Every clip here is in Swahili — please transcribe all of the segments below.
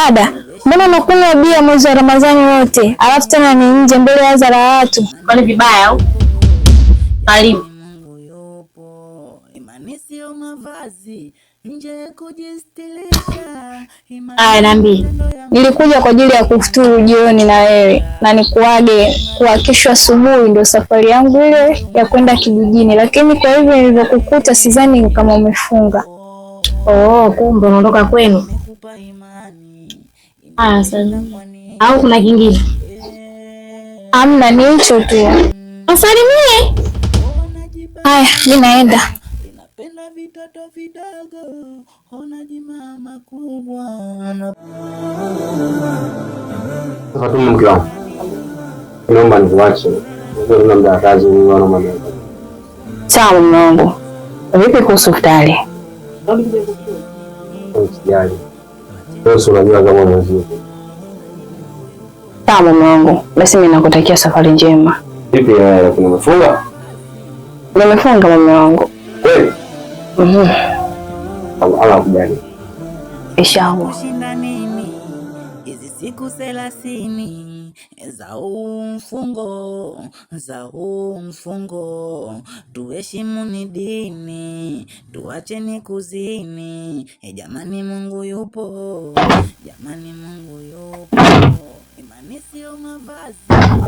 Dada, mbona unakunywa bia mwezi wa Ramadhani wote, alafu tena ni nje mbele ya hadhara ya watu? Kwani vibaya au? Karibu. Nambi. Nilikuja kwa ajili ya kufuturu jioni na wewe na nikuage kwa kesho asubuhi ndio safari yangu ile ya kwenda kijijini, lakini kwa hivyo nilivyokukuta sidhani kama umefunga. Oh, kumbe unaondoka kwenu. Sana. Au kuna kingine? Amna, ni hicho tu. Usalimie. Haya, mimi naenda. Vitoto vidogo honaji mama kubwa. Fatuma mke wangu, naomba nikuache. Ndio muda wa kazi ni wana mama. Sawa mume wangu. Vipi kuhusu futari? Usijali. Wewe unajua kama unazidi. Sawa mume wangu. Basi mimi nakutakia safari njema. Vipi kuna mafunga? Nimefunga mume wangu. Kweli? Allah kujali. Inshallah. Hizi siku 30 za mfungo tuheshimu ni dini, tuacheni kuzini. Jamani Mungu yupo, jamani Mungu yupo. Imani sio mavazi.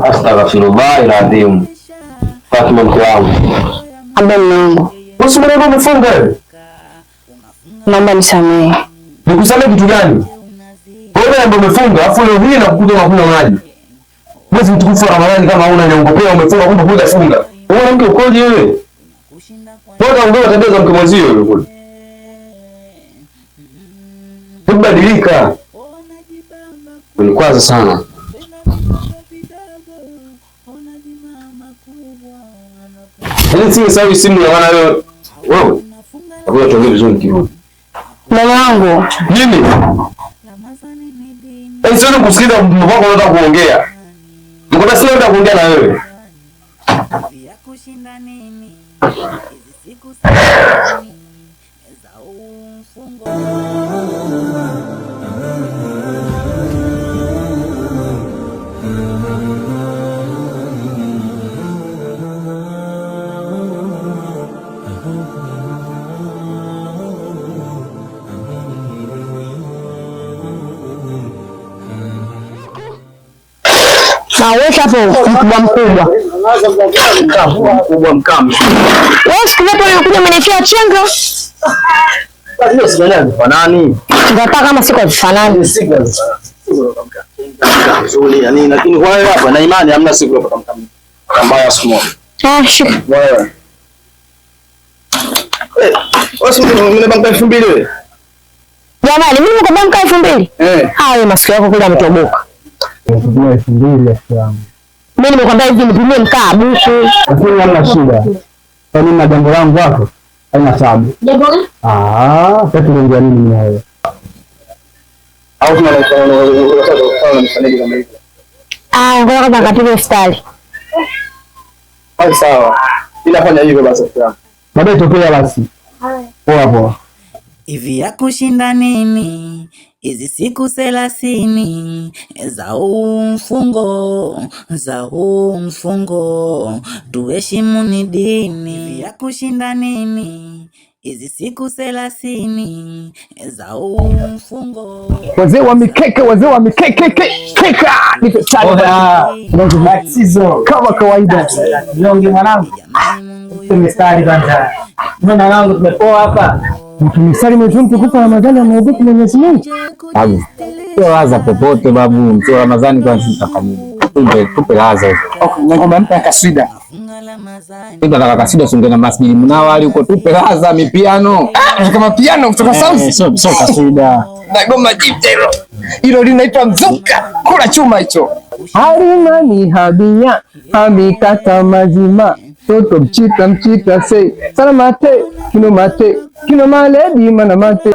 Astaghfirullah alazim. Fatuma mke wangu. Ambe Mungu. Usimwone umefunga wewe. Naomba nisamehe. Nikusamehe kitu gani? Wewe ndio umefunga, afu leo hii nakukuta unakunywa maji. Mwezi mtukufu wa Ramadhani kama huna nyongopea umefunga kumbe hujafunga. Wewe mke ukoje wewe? Wewe ndio tabia za mke mwenzio wewe kule. Kubadilika. Unikwaza sana. Hili si sawa simu ya wana wewe. Wewe. Hapo tuongee vizuri kidogo. Mama wangu. Nini? Sio kusikiza mbona unataka kuongea. Mbona sio unataka kuongea na wewe? Ya kushinda nini? Hizi siku 30 za mfungo. Naweka hapo mkubwa. Mkubwa mkame. Wewe siku hapo unakuja umenifia chenga. Hiyo si fanani. Ngataka kama siku zifanani. Nzuri yani, lakini kwa wewe hapa na imani hamna siku hapa kama mbaya siku moja. Shika. Wewe. Wasi mimi banka 2000 wewe. Jamani, mimi niko banka 2000. Wewe masikio yako kule ametoboka. 2000 rafiki yangu. Mimi nimekwambia hivi nipimie mkaa buku. Lakini hamna shida. Kwa nini na jambo langu hapo? Haina sababu. Jambo gani? Sasa tunaongea nini na wewe? Au tunataka mfanyaji kama hivi. Ngoja kwanza nikapige iftari. Sawa. Inafanya hivyo basi rafiki. Baadaye tokea basi. Poa. Hivi ya kushinda nini? Hizi siku 30 za mfungo tuheshimu ni dini. Hivi ya kushinda nini? Hizi siku 30 za mfungo. Wazee wa mikeke keka nipe kama kawaida. Nionge mwanangu. Tumestari kwanza. Mbona wangu tumepoa hapa? Mtumisali mwezi mtukufu wa Ramadhani ameogopa Mwenyezi Mungu. Babu. Sio waza popote babu. Mtu Ramadhani kwanza tutakani. Tupe laza hizo. Ngoma mpa kaswida. Nataka kaswida sunge na masjidi mnawali huko tupe laza mipiano. Kama piano kutoka South. Sio kaswida. Na goma jipya hilo. Hilo linaitwa mzuka. Kula chuma hicho. Harimani habia habikata mazima. Toto mchita say salamate kino maledi manamate.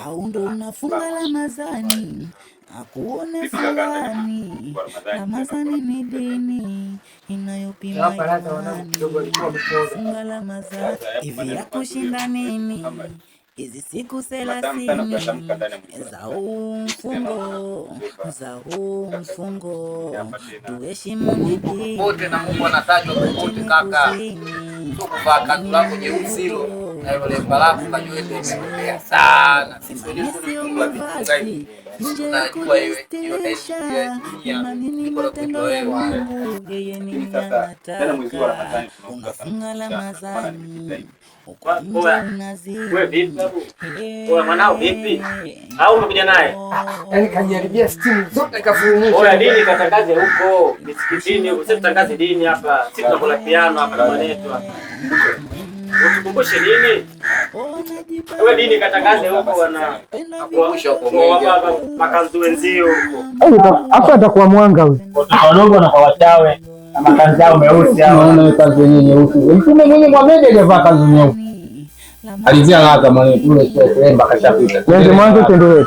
Au ndo unafunga Ramadhani akuone fulani. Ramadhani ni dini inayopita funga la mazani hivi ya kushinda nini? Hizi siku 30 za mfungo tuheshimu dini wote na Mungu anatajwa wote kaka. Sio kuvaa kanzu lako jeusilo na hilo lemba lako kajua ile imepotea sana. Sisi wenyewe tunajua vitunga hivi. Tunajua hiyo heshima iko kwa kutolewa. Unafunga la mazani. Wewe mwanao vipi? Au umekuja naye? Yaani kaniharibia stimu zote kafurumuka. Oya, dini katangaze huko misikitini, usitangaze dini hapa. Sisi tunakula piano hapa na manetu hapa. Usikumbushe dini. Wewe dini katangaze huko wana Kumbusha kwa mwingi. Makanzu wenzio huko. Hapa atakuwa mwanga huyu. Watoto wadogo na kwa wachawe na makanzu yao meusi hao. Naona kanzu yenyewe nyeusi. Mtume mwenye Muhammad alivaa kanzu nyeusi. Alizia laza mwana kule Lemba kashapita. Twende mwanzo tuendelee.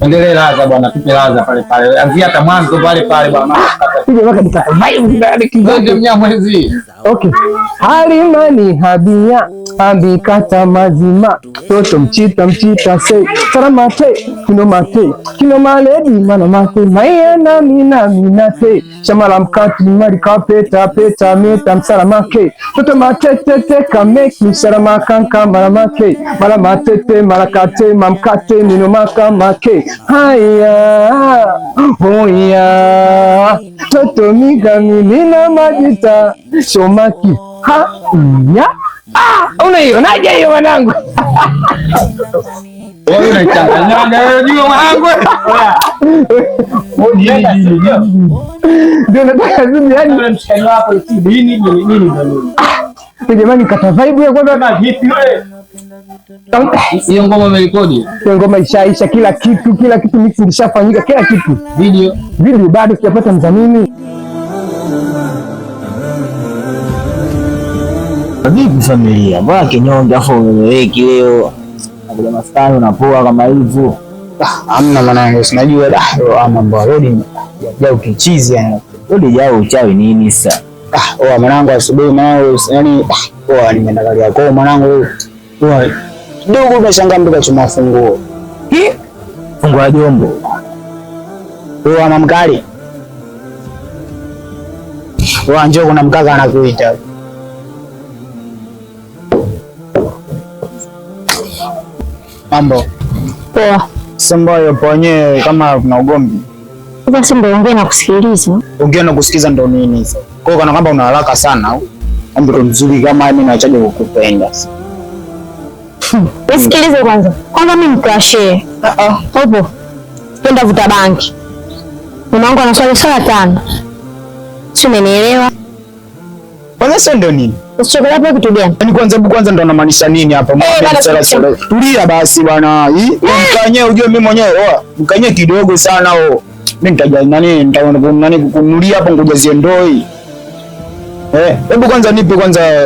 Endelee laza bwana, tupe laza pale pale. Anzia hata mwanzo pale pale bwana. Piga mpaka nikata. Ndio mnyamwezi. Okay. Halimani habia ambikata mazima toto mchita se saramate kino maledi mana mate mayena mina te shamala mkati marika peta meta msaramake toto matete kameki msaramakanga maramate marakate mamkate nino makamake haya hoya toto mina majita somaki ya unaionaje hiyo mwanangu? Wewe unachanganya wewe ndio mwanangu. Ndio nataka zimu yani mshikaji wako dini nini. Jamani kata vibe ya kwanza na vipi wewe? Hiyo ngoma umerekodi? Hiyo ngoma ishaisha, kila kitu mix ilishafanyika, kila kitu. Video bado sijapata mdhamini. Vipi familia? Mbona kinyonge afu umeweki leo? Nakuja maskani unapoa kama hivyo. Hamna mwanangu, unajua mambo ya rodi ya ukichizi yani. Rodi jao uchawi nini sasa? Mwanangu asubuhi mwanangu yani nimeenda gari yako mwanangu. Kidogo unashangaa mtu kachoma funguo. Funguo la jombo. Ana mkali. Njoo kuna mkaka anakuita. Mambo. Poa. Simba yupo wenyewe kama kuna ugomvi. Sasa Simba ongea na kusikiliza. Ongea na kusikiza ndo nini sasa? Kwa hiyo kana kwamba una haraka sana au? Mambo mzuri kama mimi naachaje kukupenda. Nisikilize kwanza. Kwanza mimi mkashe. Hapo. Penda vuta banki. Mama wangu anaswali saa 5. Si umenielewa? Kwanza ndio nini? Usichokelea hapo kitu gani? Yaani kwanza ndo unamaanisha nini hapa? Tulia basi bwana. Mkanye ujue mimi mwenyewe. Mkanye kidogo sana mimi nitaja nitaona kukunulia hapo ngojazie ndoi. Hebu kwanza nipe kwanza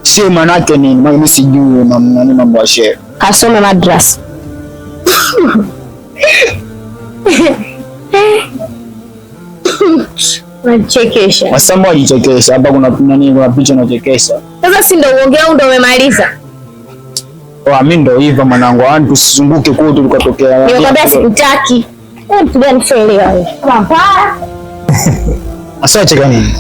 shehe manake nini? Mimi sijui mambo ya shehe. Kasome madrasa. Unachekesha. Wasema wajichekesha. Hapa kuna picha unachekesha. Sasa si ndio uongea au ndio umemaliza? Mimi ndio hivyo mwanangu. Tusizunguke kote tukatokea. Nimekwambia sikutaki. Mtu gani sielewa wewe? Papa. Asiache gani?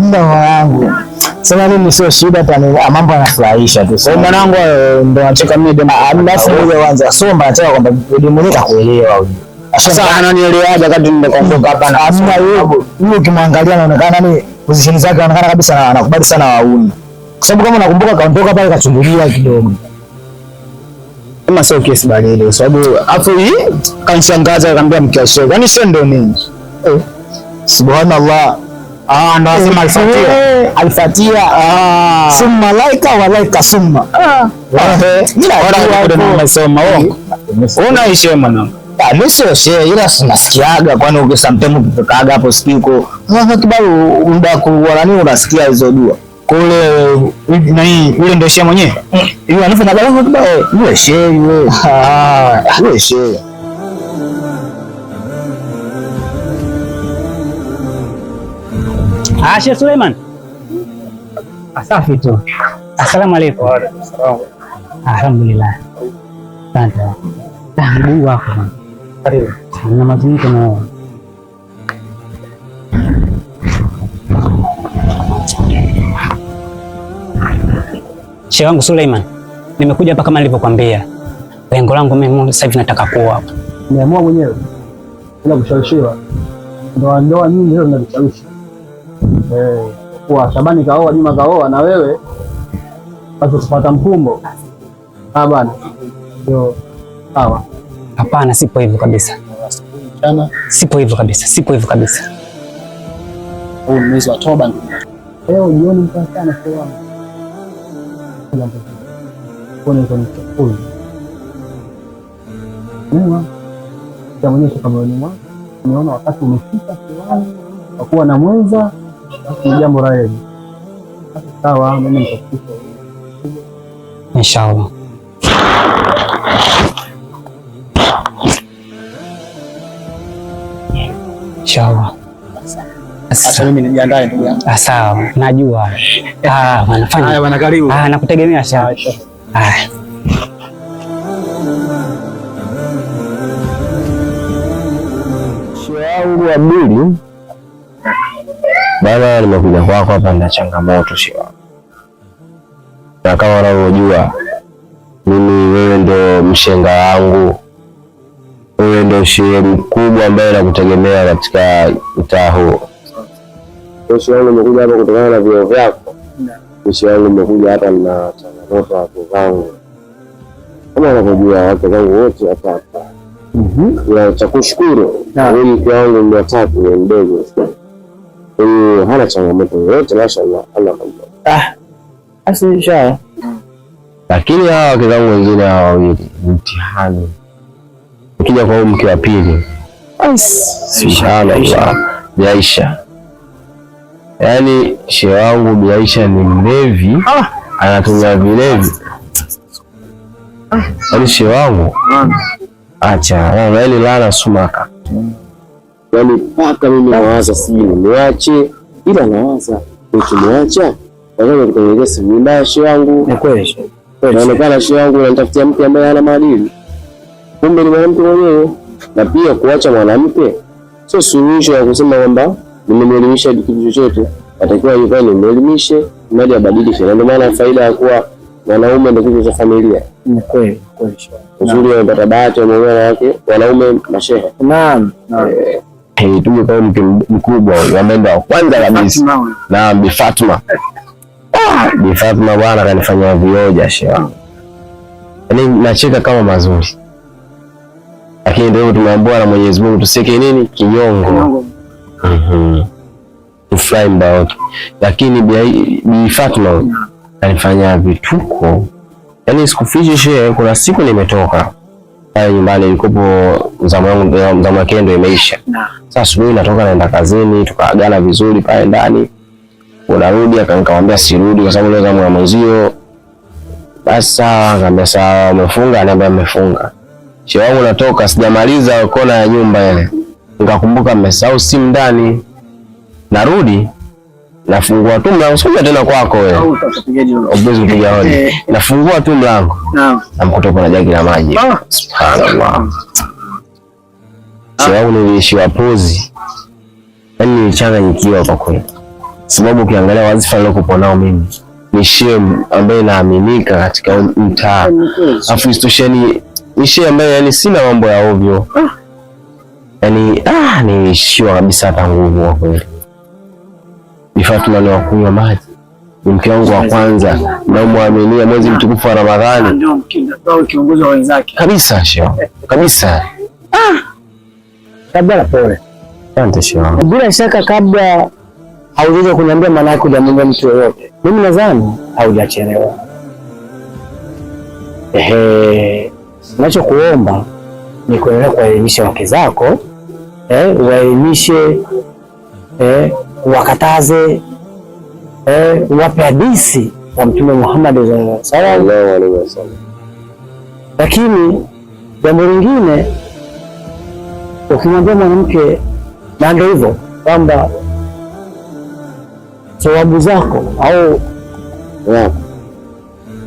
Mimi mwanangu. Sema mimi sio shida hata mambo yanafurahisha tu. Kwa mwanangu ndio anacheka mimi ndio alafu wewe kwanza soma nataka kwamba ndio mwenyewe kuelewa huyu. Sasa ananielewaje wakati nimekondoka hapa na hamna yeye ukimwangalia anaonekana ni position zake anaonekana kabisa anakubali sana wauni. Kwa sababu kama unakumbuka kaondoka pale kachungulia kidogo. Kama sio kesi bali ile sababu afu hii kanishangaza akamwambia mkiashe. Kwani sio ndio nini? Subhanallah. Ndio asema al-Fatiha. Summa laika wa laika summa. Bora nimesoma wao. Unaishi mwanangu. Mimi sio shehe ila nasikiaga kwani ukisometimes ukikaga hapo spiko. Sasa kibao muda kuwa nini unasikia hizo dua. Kule nani yule ndio shehe mwenyewe? Yule anafanya balaa kibao. Yule shehe yule. Yule shehe. Sheikh Suleiman. Safi tu. Asalamu alaykum. Alhamdulillah. Asante. Mguu wako. Karibu. Na mazungumzo na Shehe wangu Suleiman, nimekuja hapa kama nilivyokuambia. Lengo langu mimi sasa hivi nataka kuoa hapa. Niamua mwenyewe. Bila kushawishiwa. Ndoa nyingi leo zinakushawishi. Kwa Shabani kaoa, Juma kaoa na wewe basi kupata mkumbo. Bana. Ndio. Sawa. Hapana, sipo hivyo kabisa. Sipo hivyo kabisa. Huu mwezi wa toba. Leo jioni mtakana kwa Kone kwenye chakula. Mwa tamuonyesha kama ni mwa. Niona wakati umefika fulani kwa kuwa na mwenza ni jambo la heri. Sawa, mimi nitakufikisha. Inshallah. Inshallah. Sasa mimi nijiandae ndugu yangu. Sawa, najua. Wanafanya. Haya bwana, karibu. Nakutegemea sana. Haya. Shehe wangu Abduli, bana, nimekuja kwako hapa na changamoto shehe wangu. Na kama unavyojua mimi, wewe ndo mshenga wangu, wewe ndo shehe mkubwa ambaye nakutegemea katika mtaa huu. Shehe wangu, nimekuja hapa kutokana na vio vyako. Shehe wangu, nimekuja hapa na changamoto hapo zangu. Kama unavyojua wake zangu wote hapa. Ya cha kushukuru huyu mke wangu ni watatu, ni mdogo. Huyu hana changamoto yoyote, mashaallah. Basi inshallah. Lakini hawa wake zangu wengine hawa wawili mtihani. Ukija kwa huyu mke wa pili, subhanallah, Biaisha. Yaani shehe wangu Biaisha ni mlevi, anatumia vilevi. Yaani shehe wangu acha, yaani lana sumaka. Yaani mpaka mimi nawaza sijui niache, ila nawaza ukimwacha waweza kutengeneza simu mbaya shehe wangu. Ni kweli. Inaonekana shehe wangu anatafutia mke ambaye hana maadili. Kumbe ni mwanamke mwenyewe. Na pia kuacha mwanamke sio suluhisho ya kusema kwamba nimemwelimisha kitu chochote. Atakiwa yeye nimwelimishe mali abadilike. Ndio maana faida ya kuwa wanaume ndio kitu cha familia. Ni kweli. Uzuri wa kupata bahati ya mume wake wanaume mashehe. Naam. Tume kwa mke mkubwa ambaye ndo kwanza kabisa. Naam, Bi Fatma. Bi Fatma bwana kanifanyia vioja shehe wangu. Yaani nacheka kama mazuri. Lakini ndio tumeambiwa na Mwenyezi Mungu tuseke nini? Kinyongo. Tufurahi mbao. Lakini Bi Fatma kanifanyia vituko. Yaani sikufichi shehe, kuna siku nimetoka pale nyumbani, ilikopo zamu yake ndio imeisha. Sasa asubuhi natoka naenda kazini, tukaagana vizuri pale ndani. Unarudi akamwambia sirudi kwa sababu leo zamu ya mwenzio. Basi sawa, akamwambia sawa, umefunga? Ananiambia nimefunga. Shehe wangu natoka sijamaliza kona ya nyumba ile. Nikakumbuka nimesahau simu ndani. Narudi nafungua tu mlango, sikuja tena kwako wewe. Obezi kupiga hodi. Nafungua tu mlango. Naam. Namkuta kuna jagi la maji. Subhanallah. Shehe wangu nilishiwa pozi. Yaani nilichanganyikiwa kwa kweli. Sababu ukiangalia wazifa nilokuwa nao mimi ni shehe ambaye naaminika katika mtaa. Afu istosheni ni shehe ambaye yani sina mambo ya ovyo. Yaani nilishiwa kabisa hata nguvu kwa kweli. Bi Fatma ni wakunywa maji. Ni mke wangu wa kwanza na muaminia mwezi mtukufu wa Ramadhani. Ndio kiongozi wa wenzake. Kabisa shehe. Kabisa. Kabla pole. Asante shehe. Bila shaka kabla haujaja kuniambia maana yako hujamwambia mtu yoyote. Mimi nadhani haujachelewa. Ninachokuomba ni kuendelea kuwaelimisha wake zako, waelimishe, wakataze, wape hadithi za Mtume Muhammad sallallahu alaihi wasallam. Lakini jambo lingine, ukimwambia mwanamke na ndio hivyo kwamba thawabu zako au wako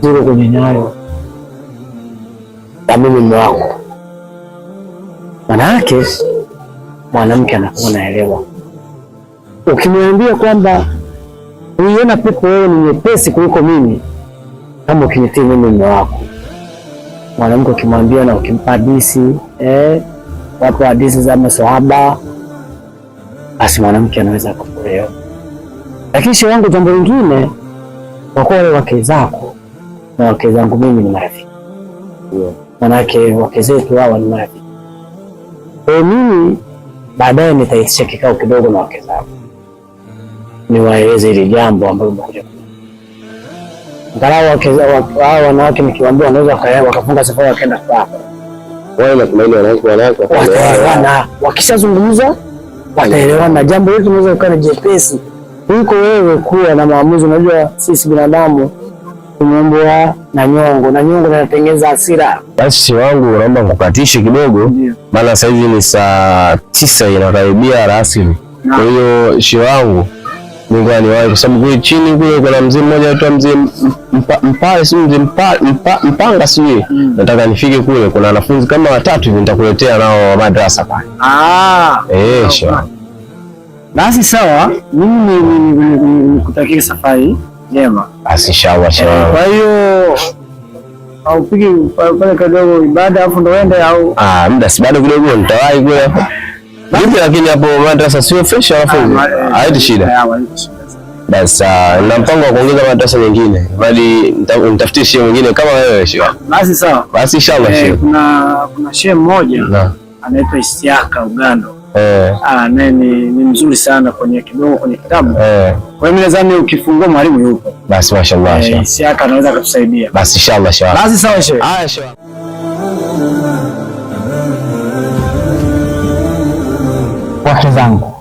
ziko kwenye nyayo na mimi mume wako. Maana yake mwanamke anakuwa naelewa. Ukimwambia kwamba uiona pepo wewe ni nyepesi kuliko mimi, kama ukinitii mimi mume wako. Mwanamke ukimwambia na ukimpa hadithi, wapo hadithi za maswahaba, basi mwanamke anaweza kukuelewa. Lakini shehe wangu, jambo lingine, kwa kuwa wale wake zako na wake zangu mimi ni marafiki. Manake wake zetu hawa ni marafiki. Kwa mimi baadaye nitaitisha kikao kidogo na wake zako, niwaeleze ile jambo ambalo mmekuja. Angalau hao wanawake nikiwaambia wanaweza wakafunga safari wakaenda kwako. Wao na kuna ile wanawake wataelewana, wakishazungumza wataelewana. Jambo hili linaweza kuwa jepesi kuliko wewe kuwa na maamuzi. Unajua sisi binadamu tumeumbwa na nyongo, na nyongo inatengeneza hasira. Basi wangu naomba nikukatishe kidogo, maana sasa hivi ni saa 9 inakaribia rasmi. Kwa hiyo shi wangu Mungu ni wao, kwa sababu kule chini kule kuna mzee mmoja anaitwa mzee Mpale, si mzee Mpanga sijui. Nataka nifike kule, kuna wanafunzi kama 3 hivi nitakuletea nao madrasa pale. Sure. Basi sawa, mimi nikutakia safari njema. Basi inshallah. Kwa hiyo au pigi pale kidogo ibada afu ndo uende au muda si bado kidogo nitawahi kule hapo. Vipi lakini hapo madrasa sio fresh wanafunzi? Haiti shida. Basi na mpango wa kuongeza madrasa nyingine, bali nitafutie shehe mwingine kama wewe shehe. Basi sawa. Basi inshallah shehe. Kuna shehe mmoja anaitwa Isiaka Ugando. Naye ni mzuri sana kwenye kidogo kwenye kitabu. Kwa hiyo nadhani ukifungua mwalimu yupo. Basi mashaallah shehe. Isiaka anaweza kutusaidia. Basi inshallah shehe. Basi sawa shehe. Shehe. Wake zangu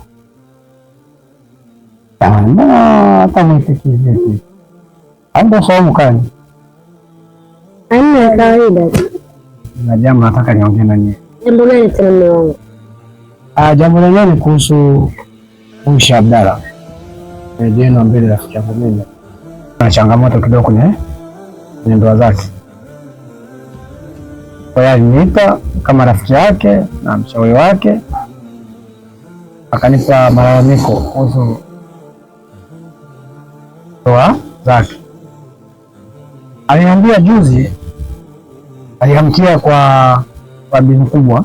hata mwitiki vipi? Hapo somo kani? Aina kawaida. Na jambo nataka niongee na nyinyi. Jambo gani tena mume wangu? Jambo lenyewe ni kuhusu Sheikh Abdalla. Jeno mbele rafiki yangu mimi. Na changamoto kidogo kwenye ndoa zake. Kwa hiyo aliniita kama rafiki yake na mshauri wake, akanipa malalamiko kuhusu ndoa zake. Aliniambia juzi alihamkia kwa bibi mkubwa,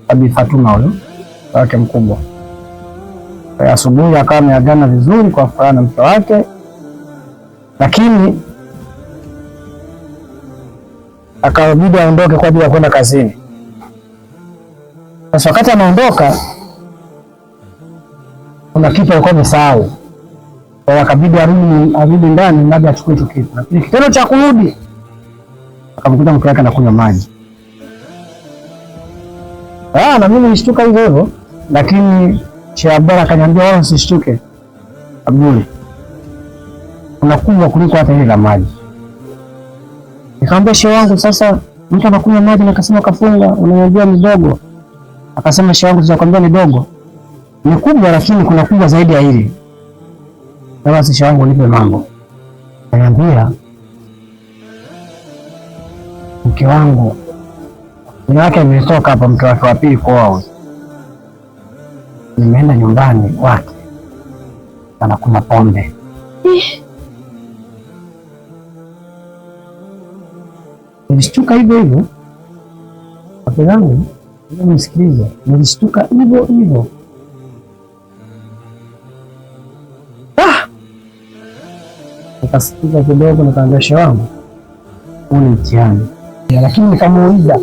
Bibi Fatuma huyo wake mkubwa. Kwa asubuhi akawa ameagana vizuri kwa furaha na mke wake, lakini akabidi aondoke kwa ajili ya kwenda kazini. Sasa wakati anaondoka kuna kitu alikuwa amesahau. Kwa hiyo akabidi arudi ndani labda achukue hicho kitu. Lakini kitendo cha kurudi akamkuta mke wake anakunywa maji. Na mimi nilishtuka hivyo, lakini Sheikh Abdalla akaniambia wala usishtuke. Abduli, unakunywa kuliko hata ile la maji. Nikamwambia shehe wangu, sasa mtu anakunywa maji na akasema kafunga, unaniambia ni dogo. Akasema shehe wangu, tunakwambia ni dogo. Ni kubwa lakini kuna kubwa zaidi ya hili. Basi shehe wangu nipe mambo. Ananiambia mke wangu ni wake ametoka hapa, mke wake wa pili kwao. Nimeenda nyumbani kwake, anakunywa pombe. Nilishtuka hivyo. Wake zangu, nisikilize, nilishtuka hivyo. Nikasikiza kidogo, nikaambia shehe wangu, huu ni mtihani. Lakini nikamuuliza,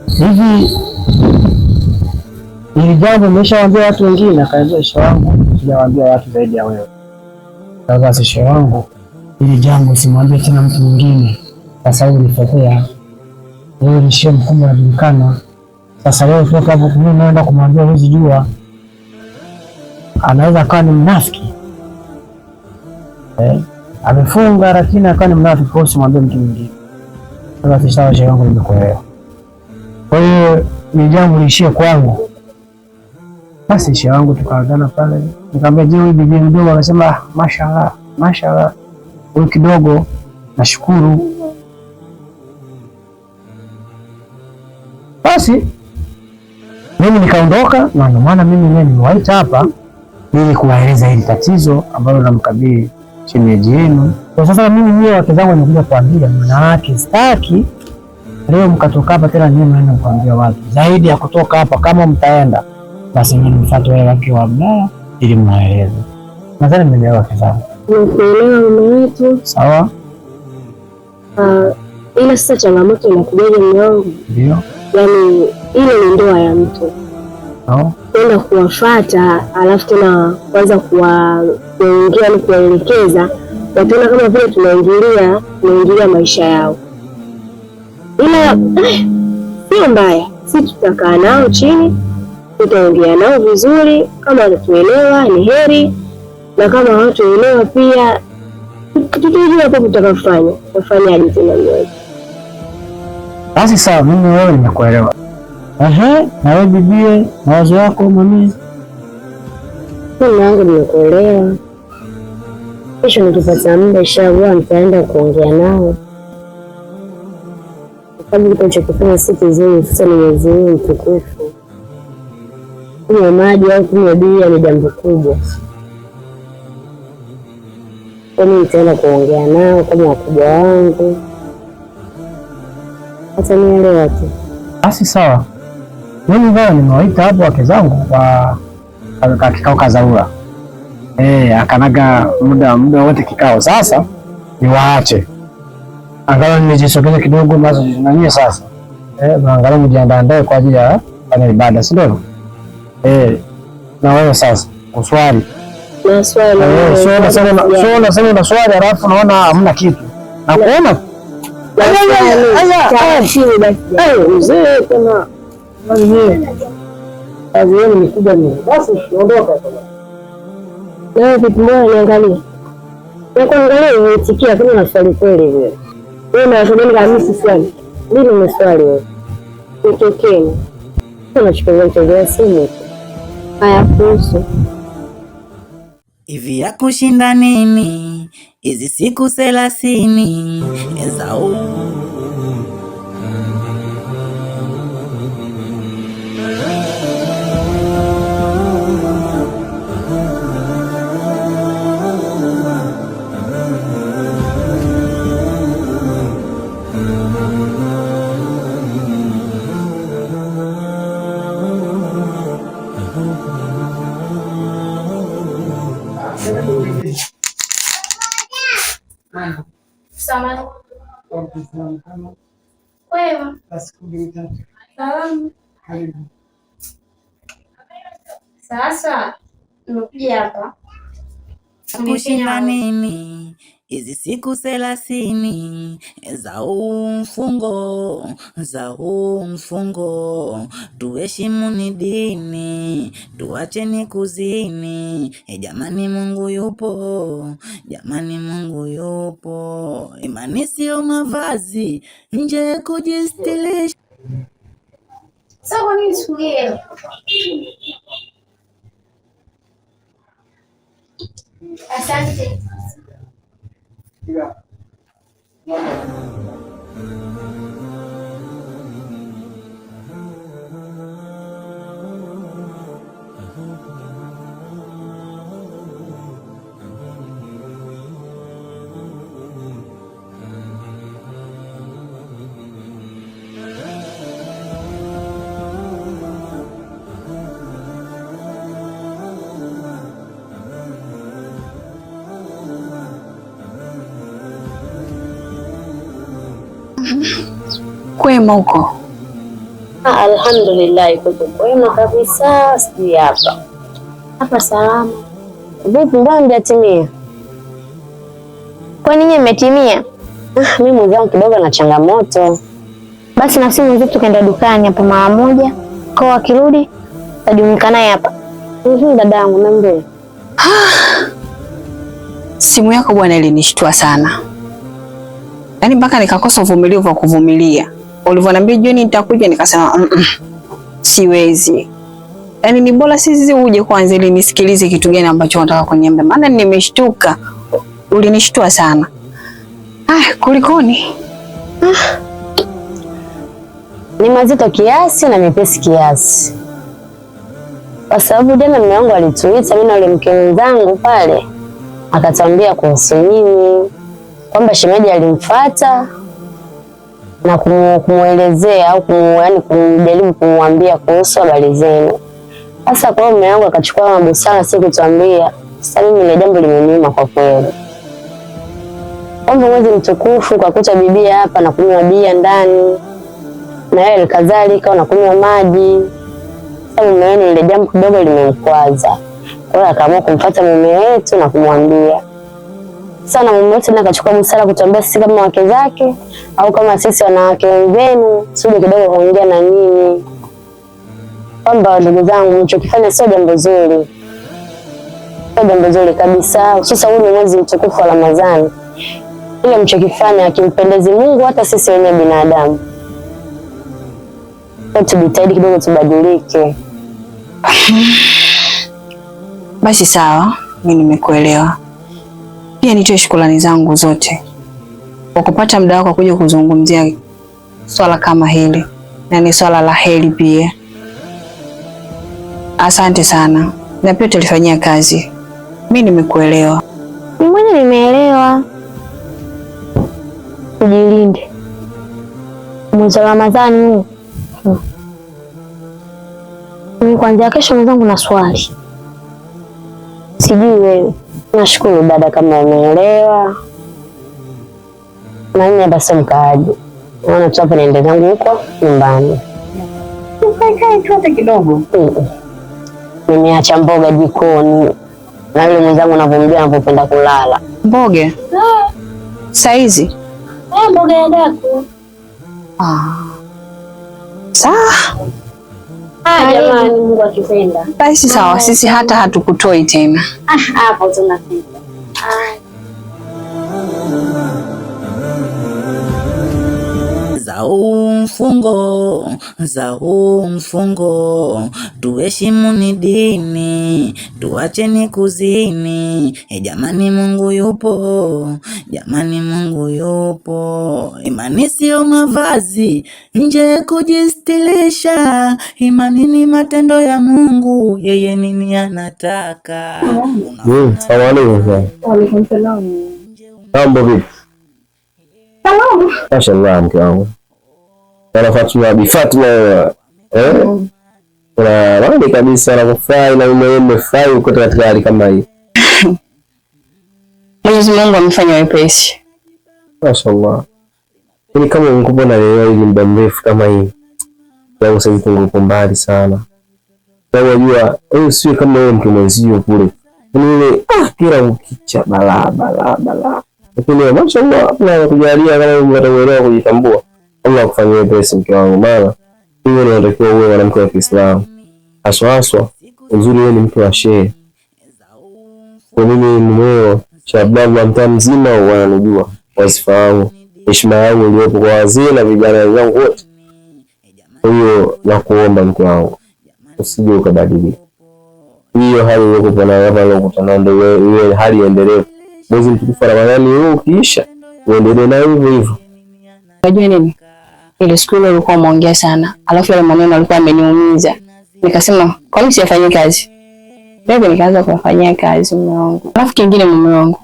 hivi ili jambo nimeshawaambia watu wengine? Akaambia shehe wangu, sijawaambia watu zaidi ya wewe. Sasa shehe wangu, ili jambo simwambie tena mtu mwingine. Sasa hivi nitokea wewe ni shehe mkubwa anajulikana. Sasa leo kutoka hapo kumwona naenda kumwambia, huwezi jua anaweza akawa ni mnafiki. Amefunga lakini akawa ni mnafiki, kwa usimwambie mtu mwingine. Sasa sawa shehe wangu, nimekuelewa. Kwa hiyo ni jambo lishie kwangu. Basi shehe wangu tukaagana pale. Nikamwambia je, huyu bibi mdogo? Akasema mashaallah, mashallah, huyu kidogo nashukuru. Basi mimi nikaondoka, na ndio maana mimi mwenyewe nimewaita hapa ili kuwaeleza hili tatizo ambalo namkabili shemeji yenu. Kwa sasa mimi mwenyewe wake zangu nimekuja kuambia, maana yake sitaki leo mkatoka hapa tena nyinyi mnaenda kuambia watu. Zaidi ya kutoka hapa, kama mtaenda basi mimi mfuate wale wake wa Abdalla ili mwaeleze. Nadhani mmeelewa wake zangu. Nimekuelewa mume wetu. Sawa. Ila sasa changamoto inakujaje mume wangu? Ndio. Yaani ile ni ndoa ya mtu. Sawa. Tena kuwafuata alafu tena kwanza kuwaongea na kuwaelekeza wataona kama vile tunaingilia maisha yao. Ila sio mbaya, si tutakaa nao chini, tutaongea nao vizuri, kama wanatuelewa ni heri, na kama hawatuelewa pia tutajua hapo tutakafanya tufanyaje tena mmoja. Basi sawa, mimi wewe nimekuelewa. Na wewe bibie, mawazo yako mami? Mimi yangu nimekuelewa. Kesho nikipata muda inshallah nitaenda kuongea nao. Sababu kitachokifanya si kizuri, sasa ni Mwenyezi Mungu mtukufu. Kunywa maji au kunywa bia ni jambo kubwa. Mimi nitaenda kuongea nao kama wakubwa wangu. Hata nielewa tu. Basi sawa. Mimi leo nimewaita hapo wake zangu kwa kikao kazaura. Akanaga muda wote kikao. Sasa niwaache. Angalau nimejisogeza kidogo nazo nanie sasa. Angalau mjiandae kwa ajili ya kufanya ibada, si ndio? Na wewe sasa uswali. Na swali. Sio na swali alafu naona hamna kitu. Nakuona? Mzee kama kazi yenu ni kubwa mno. Basi ondoka. Na vipi mbona niangalie? Na kuangalia unaitikia kama na swali kweli vile. Wewe unasema kama mimi swali. Mimi nimeswali wewe. Utokeni. Unachukua mtego simu. Haya kuhusu. Hivi ya kushinda nini? Hizi siku 30 ezao. Sasa nimekuja hapa kushinda nini? Hizi siku 30 za mfungo, tuheshimu ni dini, tuacheni kuzini. Jamani Mungu yupo, imani sio mavazi nje kujistilisha. sasa kwa nini siku hiyo? Asante. Kwema huko? Alhamdulillah, kuko kwema kabisa. Sijui hapa salama. Vipi, mbona mjatimia? Kwa nini mmetimia? Mimi mwenzangu kidogo na changamoto. Basi na simu zetu kaenda dukani hapa mara moja, kwa akirudi tajumika naye hapa. Dadangu niambie. Simu yako bwana ilinishtua sana. Yaani mpaka nikakosa uvumilivu wa kuvumilia. Ulivyoniambia jioni nitakuja, nikasema siwezi. Yaani ni bora sisi uje kwanza ili nisikilize kitu gani ambacho unataka kuniambia. Maana nimeshtuka. ulinishtua sana. Kulikoni? Ni mazito kiasi na mepesi kiasi, kwa sababu jana mume wangu alituita mimi na yule mke mwenzangu pale, akatuambia kuhusu mimi kwamba shemeji alimfuata na kumuelezea au yaani kumjaribu kumwambia kuhusu habari zenu. Sasa kwa mume wangu akachukua busara si kutuambia. Sasa mimi ile jambo limeniuma kwa kweli. Kwamba mwezi mtukufu kwa kuta bibia hapa na kunywa bia ndani, na yeye kadhalika na kunywa maji. Sasa mume wangu ile jambo kidogo limemkwaza. Kwa hiyo akaamua kumfuata mume wetu na kumwambia. Sana mume wetu na akachukua busara kutuambia sisi kama wake zake au kama sisi wanawake wenzenu, sije kidogo kuongea na nyinyi. Kwamba ndugu zangu, mlichokifanya sio jambo zuri. Sio jambo zuri kabisa. Hususan huu ni mwezi mtukufu wa Ramadhani. Ile mlichokifanya hakimpendezi Mungu hata sisi wenyewe binadamu. Tujitahidi kidogo tubadilike. Basi sawa, mimi nimekuelewa. Pia nitoe shukrani zangu zote kwa kupata muda wako kuja kuzungumzia swala kama hili, na ni swala la heri pia. Asante sana, na pia tulifanyia kazi. Mimi nimekuelewa. Mimi mwenyewe nimeelewa. Tujilinde. Mwezi wa Ramadhani huu. Mimi kwanza kesho mwenzangu na swali. Sijui wewe. Nashukuru dada kama umeelewa. Na mimi basi mkaaje. Naona tu hapa naenda zangu huko nyumbani. Ukae tu hata kidogo. Nimeacha mboga jikoni. Na yule mwenzangu anavomjua anapopenda kulala. Mboga? Saizi? Mboga ya daku. Sawa. Jamani, Mungu akipenda. Basi sawa, sisi hata hatukutoi tena. Hapo tunafika. za mfungo, tuheshimu ni dini, tuacheni kuzini. Jamani Mungu yupo, jamani Mungu yupo. Imani sio mavazi nje kujistilisha, imani ni matendo ya Mungu, yeye nini anataka. Waalaikum salaam. Mambo vipi? Salamu. Mashallah mke wangu. Bwana Fatuma, Bi Fatuma na wale kabisa wanakufurahi na wewe umefurahi uko katika hali kama hii. Mwenyezi Mungu amefanya wepesi. Mashallah. Ni kama ungekuwa na leo hivi muda mrefu kama hii. Yangu sasa tungo mbali sana. Na unajua sio kama wewe mtu mwenzio kule. Ni kila ukicha bala. Lakini mashallah na kujalia kama mtaelewa kujitambua. Allah akufanyie pesa mke wangu, maana hiyo ni unatakiwa uwe mwanamke wa Kiislamu. Haswa uzuri wewe ni mtu wa shehe. Kwa mimi mmeo Shabab wa mtaa mzima wananijua, wasifahamu heshima yangu iliyopo kwa wazee na vijana wenzangu wote. Kwa hiyo nakuomba mke wangu usije ukabadilika. Hiyo hali iliyokuwa na hapa leo kutana ndio iwe hali endelevu. Mwezi mtukufu wa Ramadhani huu ukiisha uendelee na hivyo hivyo. Unajua nini? Ile siku ile ulikuwa umeongea sana. Alafu yale maneno alikuwa ameniumiza. Nikasema, kwa nini sifanye kazi? Bebe nikaanza kufanyia kazi mume wangu. Alafu kingine mume wangu.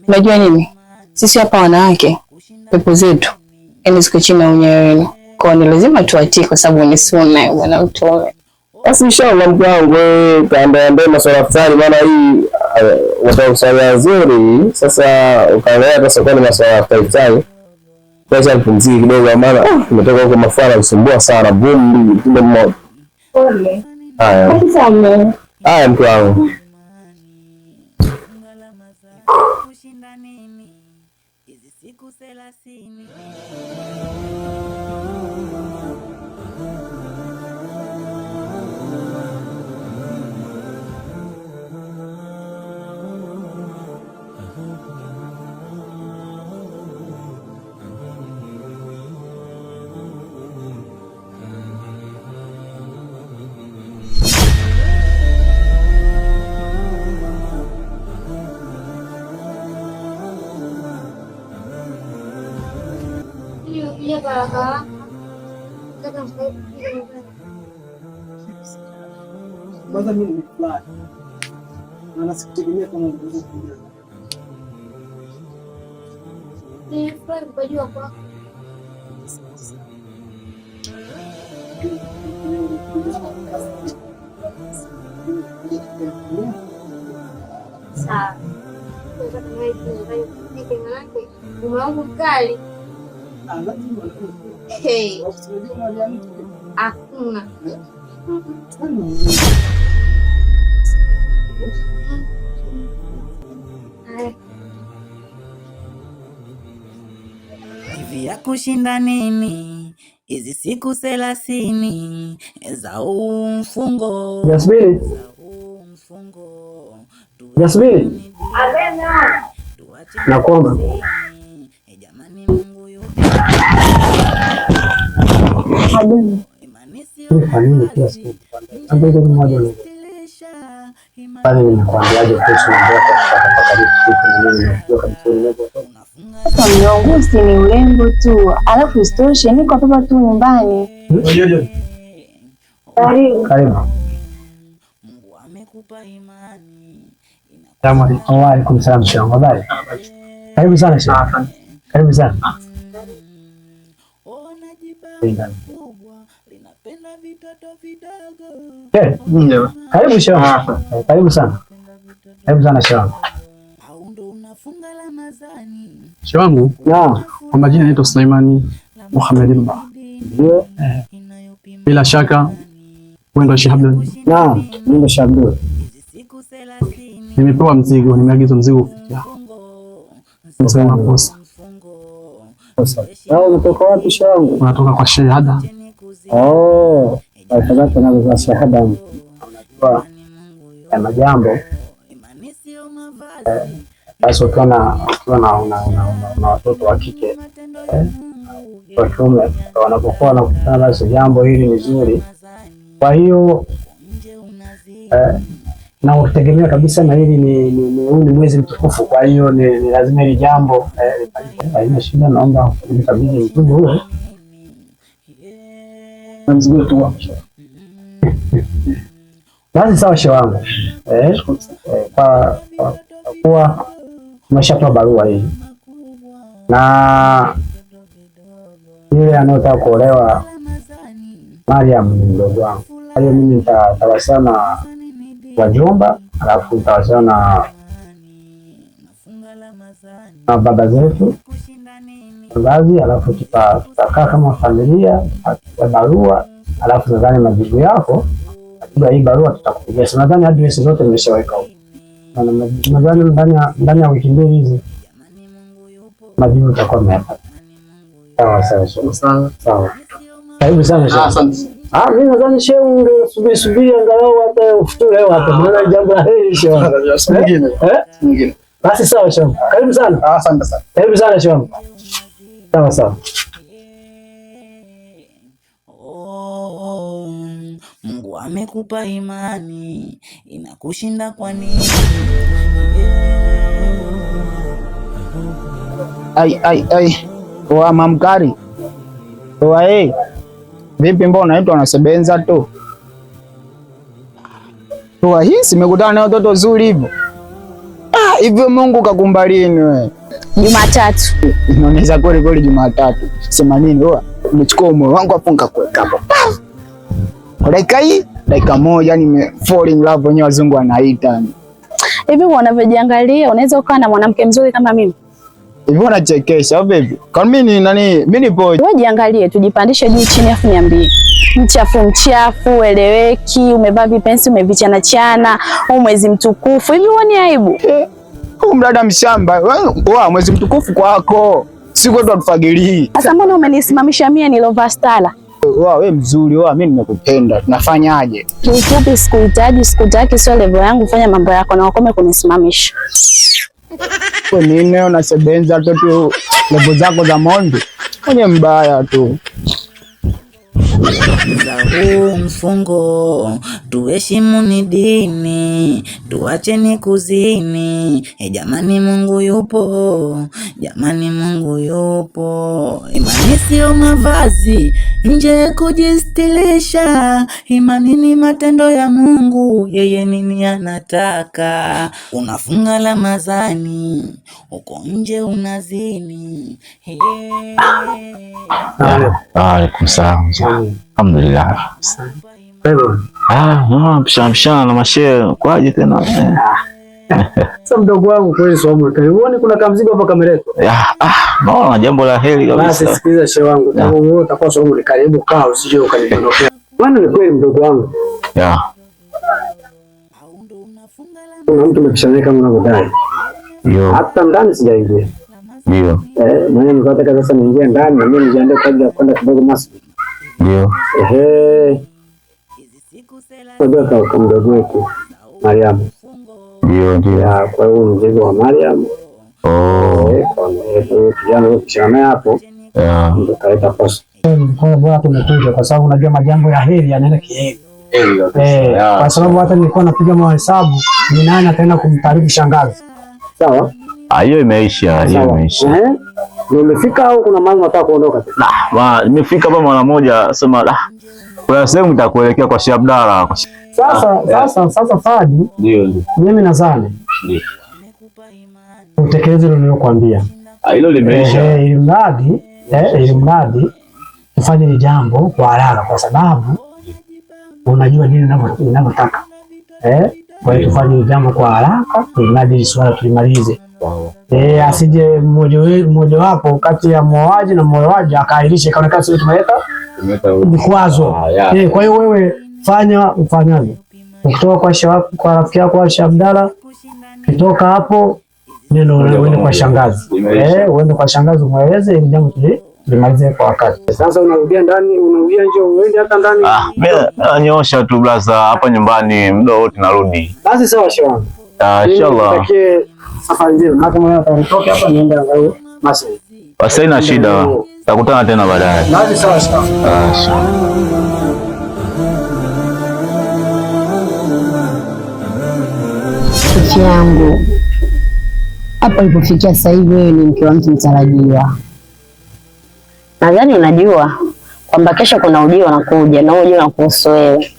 Unajua nini? Sisi hapa wanawake pepo zetu yani ziko chini ya unyewe. Kwa hiyo lazima tuatie kwa sababu ni sunna bwana utoe. Basi inshallah mke wangu kaandae masuala fulani maana hii watakusanya nzuri. Sasa ukaangalia hata sokoni masuala fulani. Sasa nipumzike kidogo maana nimetoka huko mafara kusumbua sana vumbi kile mmoja. Pole. Haya. Sana. Haya mke wangu. Kushinda nini hizi siku 30? Kwanza mimi ni fly. Na nasikutegemea kama unaweza kuja. Ni fly kujua kwako. Sawa. Umeangu kali. Hey. Hakuna. Hivi ya kushinda nini hizi siku 30 za mfungo? Yasmini. Yasmini. Nakuomba. Jamani Mungu yupo. Nini kila siku? Ambaye ni mmoja ni. Pale ninakwambiaje kuhusu mambo yako kwa karibu siku na mimi ndio kabisa nimetoka. Sasa miongozi ni urembo tu. Alafu isitoshe niko hapa tu nyumbani. Karibu. Mungu amekupa imani. Waalaikum salaam shangu. Habari? Karibu sana shangu. Karibu sana. Karibu shangu. Karibu sana. Karibu sana shangu. Shangu. Naam. Kwa majina naitwa Suleimani Muhammad Lumba. Ndio. Bila shaka wewe ndio Sheikh Abdul. Naam, mimi ndio Sheikh Abdul. Nimepewa mzigo, nimeagizwa mzigo kufikia. Nasema boss. Wewe unatoka wapi shangu? Unatoka kwa shahada. Oh, afadhali tunaanza shahada. Unajua kama jambo basi ukiwa na watoto wa kike wa kiume wanapokuwa wanakutana, basi jambo hili ni zuri. Kwa hiyo na utegemea kabisa na hili ni mwezi mtukufu, kwa hiyo ni lazima hili jambo haina shida. Naomba nikabidhi mzigo huo na mzigo tu basi. Sawa shehe wangu, kwa kuwa umeshatoa barua hii na yule anayotaka kuolewa Mariam ni mdogo wangu, kwa hiyo mimi nitawasiliana na wajomba, alafu nitawasiliana na baba zetu wazazi, alafu tutakaa kama familia ya barua, alafu nadhani majibu yako hii barua tutakupigia. So nadhani address zote nimeshaweka huko. Nadhani ndani ya wiki mbili hizi majibu yatakuwa yamepata. Sawa. Karibu sana shehe. Asante. Mimi nadhani shehe ungesubiri angalau hata ufuturu leo hapa. Maana jambo la heri shehe. Mwingine. Basi sawa shehe. Karibu sana. Asante sana. Karibu sana shehe. Sawa. Mungu amekupa imani, inakushinda kwa nini? Ai. Wa mamkari. Wa vipi, mbona unaitwa unasebenza tu? Wa hii simekutana na watoto zuri hivyo. Hivyo Mungu kakumbalini wewe. Jumatatu. Inaoneza kweli Jumatatu. Sema nini wewe? Umechukua moyo wangu hapo nikakuweka hapo. Dakika moja nime fall in love wenyewe wazungu wanaita. Hivi unavyojiangalia unaweza ukawa na mwanamke mzuri kama mimi? Hivi unachekesha baby. Kwa mimi mimi nipo. Wewe jiangalie, tujipandishe juu chini afu niambie. Mchafu, eleweki, umevaa vipensi umevichana chana, mwezi mtukufu. Hivi uone aibu? Mdada mshamba. Wewe mwezi mtukufu kwako. Siku wetu atufagilii. Sasa mbona umenisimamisha mimi nilovaa stala? Wewe mzuri, mimi nimekupenda. Tunafanyaje? Kiufupi sikutaki, sio level yangu, fanya mambo yako na ukome kunisimamisha. Wewe nini unasebenza tu level zako za mondo? Wewe mbaya tu. Za mfungo tuheshimu ni dini, tuacheni kuzini. Jamani Mungu yupo, jamani Mungu yupo. Imani sio mavazi nje kujistilisha, imani ni matendo ya Mungu, yeye nini anataka. Unafunga Ramadhani, uko nje unazini. Waalaikum salaam. Alhamdulillah. Mshana na mashehe kwaje tena? Sasa mdogo wangu kweli somo. Uone kuna kamzigo hapa kameletwa. Naona jambo la heri kabisa. Basi sikiliza shehe wangu. Kama wewe utakuwa somo ni karibu kaa usije ukanidondokea. Bwana ni kweli mdogo wangu. Kuna mtu mkishanika kama unavyodai. Ndio. Hata ndani sijaingia. Ndio. Mwenye nikataka sasa niingie ndani na mimi nijiandae kwa ajili ya kwenda kidogo masjid. Ndio. Ndio kwa mdogo wetu Mariam. Ndio. Kwa hiyo mzigo wa Mariam. Kwa kijana wewe kishamea hapo. Ndio kaita post. Kwa bora tumekuja kwa sababu unajua majambo ya heri yanaenda kiheri. Kwa sababu hata nilikuwa napiga mahesabu ni nani ataenda kumtaarifu shangazi. Sawa? Hiyo imeisha, Umefika au kuna mahali unataka kuondoka? Nimefika hapa mara moja, sema kuna sehemu nitakuelekea kwa Sheikh Abdalla. Sasa Fadi. Ndio. Mimi nadhani. Ndio. Utekeleze hilo nililokuambia. Hilo limeisha. Ili mradi tufanye ni jambo kwa haraka kwa sababu unajua nini ninavyotaka. Kwa hiyo tufanye jambo kwa haraka ili swala tulimalize. Asije mmoja wapo kati ya muoaji na muoaji akaahirisha ikaonekana sisi tumeleta vikwazo. Kwa hiyo wewe ufanyaje? Ukitoka kwa rafiki yako wa Sheikh Abdalla, ukitoka hapo neno uende kwa shangazi. Uende kwa shangazi umweleze ili jambo tulimalize kwa wakati. Sasa unarudia ndani, unarudia nje, uende hata ndani. Mimi nyosha tu blaza hapa nyumbani muda wote narudi. Basi sawa shewangu. Inshallah. Nitakie safari njema. Hata mwenyewe atatoka hapa niende angalau masjid. Basi haina shida. Tutakutana tena baadaye. Basi sawa sawa. Yangu hapa ilipofikia sasa hivi, wewe ni mke wa mtu mtarajiwa. Nadhani unajua kwamba kesho kuna ujio unakuja na ujio unakuhusu wewe.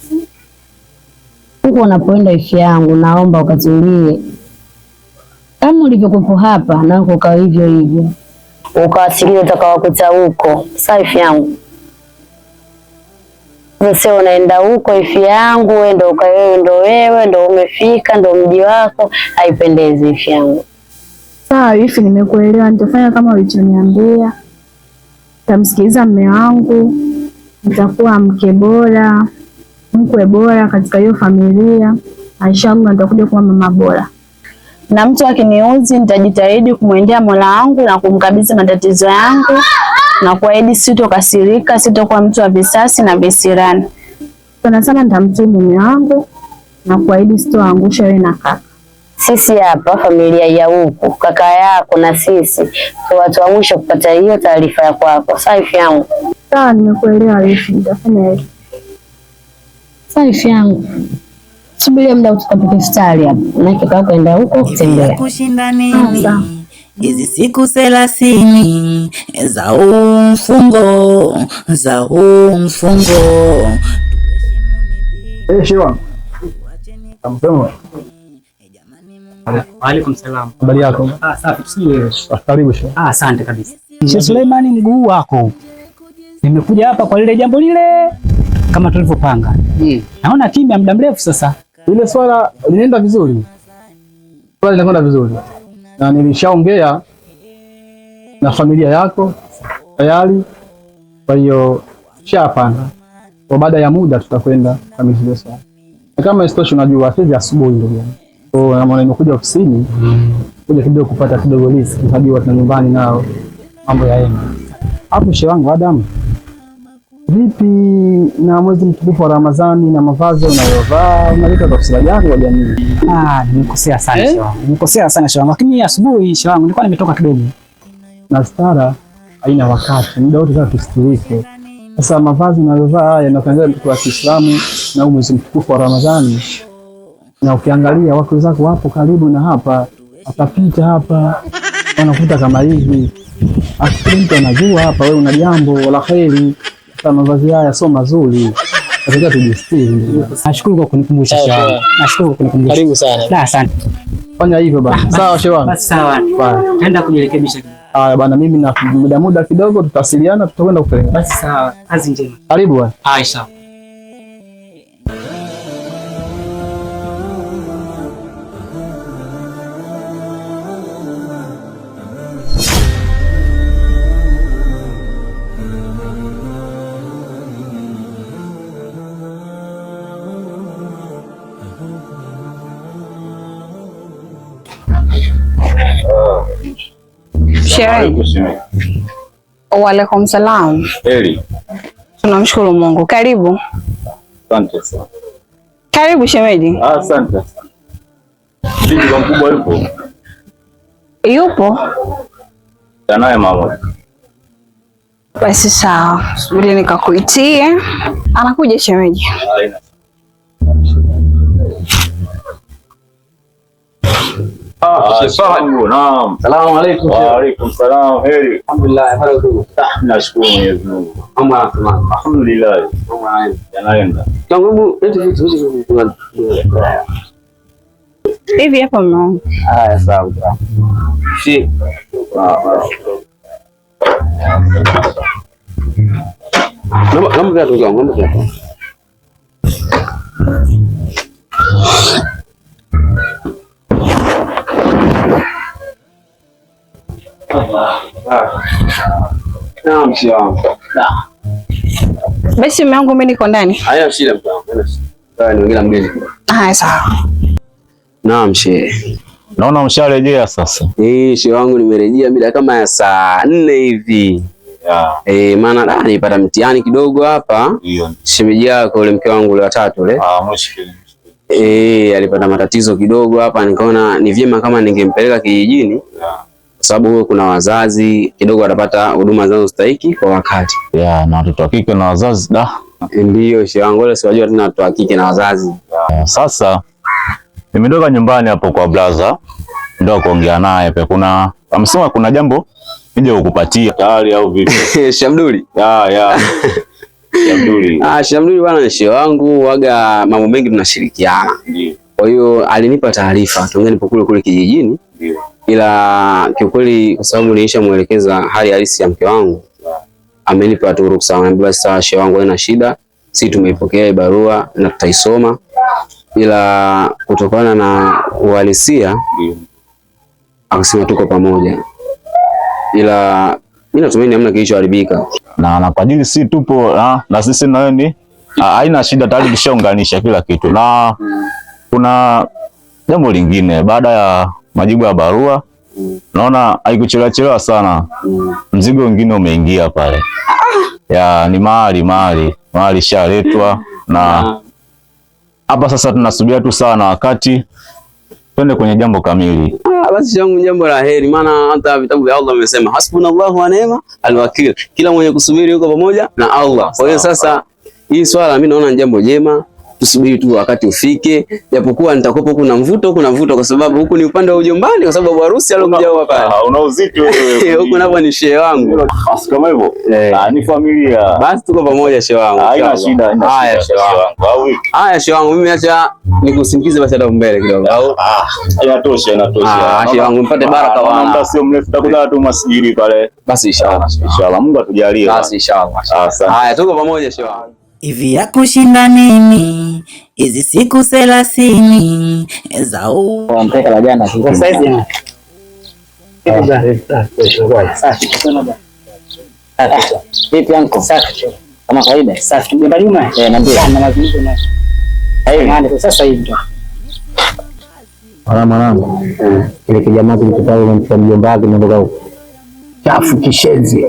Huko unapoenda ifi yangu, naomba ukatulie kama ulivyokuwa hapa na uko kwa hivyo hivyo. Ukawasilia utakawakuta huko. Sasa ifi yangu. Sasa unaenda huko ifi yangu, wewe ndo umefika, ndo mji wako, haipendezi ifi yangu. Sawa ifi, nimekuelewa, nitafanya kama ulichoniambia. Nitamsikiliza mume wangu, nitakuwa mke bora, mkwe bora katika hiyo familia. Inshallah nitakuja kuwa mama bora. Na mtu akiniuzi nitajitahidi kumwendea Mola wangu na kumkabidhi matatizo yangu na kuahidi sitokasirika, sitokuwa mtu wa visasi na visirani. Sana nitamtii mume wangu na kuahidi sitoangusha wewe na kaka. Sisi hapa familia ya huku, kaka yako na sisi kwa watu wa mwisho kupata hiyo taarifa ya kwako. Saifi yangu. Sawa, nimekuelewa Ifi, nitafanya hivyo. Saifi yangu. Subiri muda utakapokuwa iftari hapo. Na kaka kwenda huko kutembea. Kushinda nini? Hizi siku 30 za mfungo. Shewa. Amsema. Waalaikum salaam. Habari yako? Safi, sio. Karibu shewa. Asante kabisa. Sheikh Suleiman, mguu wako. Nimekuja hapa kwa lile jambo lile kama tulivyopanga. Naona kimya muda mrefu sasa. Ile swala linaenda vizuri. Swala linakwenda vizuri. Na nilishaongea na familia yako tayari. Kwa hiyo shapanga. Kwa baada ya muda tutakwenda kamilisha swala. Kama isitoshe unajua sisi asubuhi ndugu yangu. Kwa maana nimekuja ofisini kuja kidogo kupata kidogo list. Unajua tuna nyumbani nao mambo yaenda. Hapo shehe wangu Adam. Vipi na mwezi mtukufu wa Ramadhani na mavazi unayovaa unaleta tafsiri gani kwa jamii? Nimekosea sana shehe wangu. Nimekosea sana shehe wangu. Lakini asubuhi shehe wangu nilikuwa nimetoka kidogo. Na stara haina wakati. Muda wote sasa tustirike. Sasa mavazi unayovaa haya yanakuangalia mtu wa Kiislamu na mwezi mtukufu wa Ramadhani, na ukiangalia watu zako wapo karibu na hapa, atapita hapa wanakuta kama hivi, akili mtu anajua hapa wewe una jambo la kheri, hata mavazi haya sio mazuri, nataka tujistiri. Nashukuru kwa kunikumbusha shehe. Nashukuru kwa kunikumbusha. Karibu sana. La, asante. Fanya hivyo bana. Sawa shehe wangu. Basi sawa. Naenda kujirekebisha. Haya bana, mimi na muda kidogo tutawasiliana, tutakwenda kupeleka. Basi sawa. Kazi njema. Karibu bwana. Haya sawa. Shehe. Waalaikum salam. Heri. Tunamshukuru Mungu. Karibu. Asante sana. Karibu shemeji. Asante sana. Bibi kwa mkubwa yupo? Yupo. Tanaye mama. Basi sawa. Subiri nikakuitie. Anakuja shemeji. Naam. Salamu alaykum. Wa alaykum salaam. Heri. Alhamdulillah. Nashukuru Mwenyezi Mungu. Alhamdulillah. Yanaenda. Kwangu hivi hapa mno. Haya sawa. Si. Ngombe tu ngombe tu. Naam, shehe wangu. Basi mume wangu mimi niko ndani. Haya shida mtangu. Sawa, niongea na mgeni. Haya sawa. Naam shehe. Naona msharejea sasa. Shehe wangu nimerejea mida kama ya saa 4 hivi. Maana nilipata mtihani kidogo hapa. Shemeji yako yule mke wangu yule watatu yule. Mushkili. Alipata matatizo kidogo hapa, nikaona ni vyema kama ningempeleka kijijini. Kwa sababu kuna wazazi kidogo watapata huduma zao stahiki kwa wakati. Na watoto wa kike na wazazi da. Ndio shehe wangu, wale siwajua tena watoto wa kike na wazazi. Sasa nimetoka nyumbani hapo kwa brother, ndio kuongea naye pe amesema kuna jambo nije kukupatia tayari au vipi? Shamduli. Shamduli. Shamduli bwana ni shehe wangu, waga mambo mengi tunashirikiana. Ndio. Kwa hiyo alinipa taarifa tuongee nipo kule kijijini. Ndio. Ila kiukweli kwa sababu nilishamuelekeza hali halisi ya mke wangu, amenipa tu ruhusa, ananiambia sasa shehe wangu haina shida, sisi tumeipokea barua na tutaisoma, ila kutokana na uhalisia akasema tuko pamoja, ila mimi natumaini hamna kilichoharibika na kwa ajili si tupo na sisi na wewe ni haina shida, tayari tushaunganisha kila kitu. Na kuna jambo lingine, baada ya majibu ya barua naona haikuchelewa sana, mzigo mwingine umeingia pale. Ni mali shaletwa, na hapa sasa tunasubia tu sana wakati twende kwenye jambo kamili. Basi yangu jambo la heri, maana hata vitabu vya Allah vimesema hasbunallahu wa ni'ma alwakil, kila mwenye kusubiri yuko pamoja na Allah. Kwa hiyo sasa hii swala mimi naona ni jambo jema, tusubiri tu wakati ufike, japokuwa nitakopo kuna mvuto kwa sababu huku ni upande wa ujombani, kwa sababu harusi alokuja hapa. Una uzito wewe. Huku napo ni shehe wangu. Basi kama hivyo. Ni familia. Basi tuko pamoja shehe wangu. Haina shida. Haya shehe wangu. Haya shehe wangu, mimi acha nikusindikize basi hata mbele kidogo. Inatosha. Shehe wangu mpate baraka bwana. Muda sio mrefu tutakuja tu masjidi pale. Basi inshallah. Mungu atujalie. Basi inshallah. Haya tuko pamoja shehe wangu. Hivi ya kushinda nini hizi siku 30 za mpeka la jana sasa. Vipi anko? Safi. Kama kawaida. Safi. Ndio nyuma. Naambia. Na mazungumzo na. Hayo sasa hivi ndo. Mwanangu. Ile kijamaa kilipotaka kumtia mjomba wake ndio huko. Chafu kishenzi.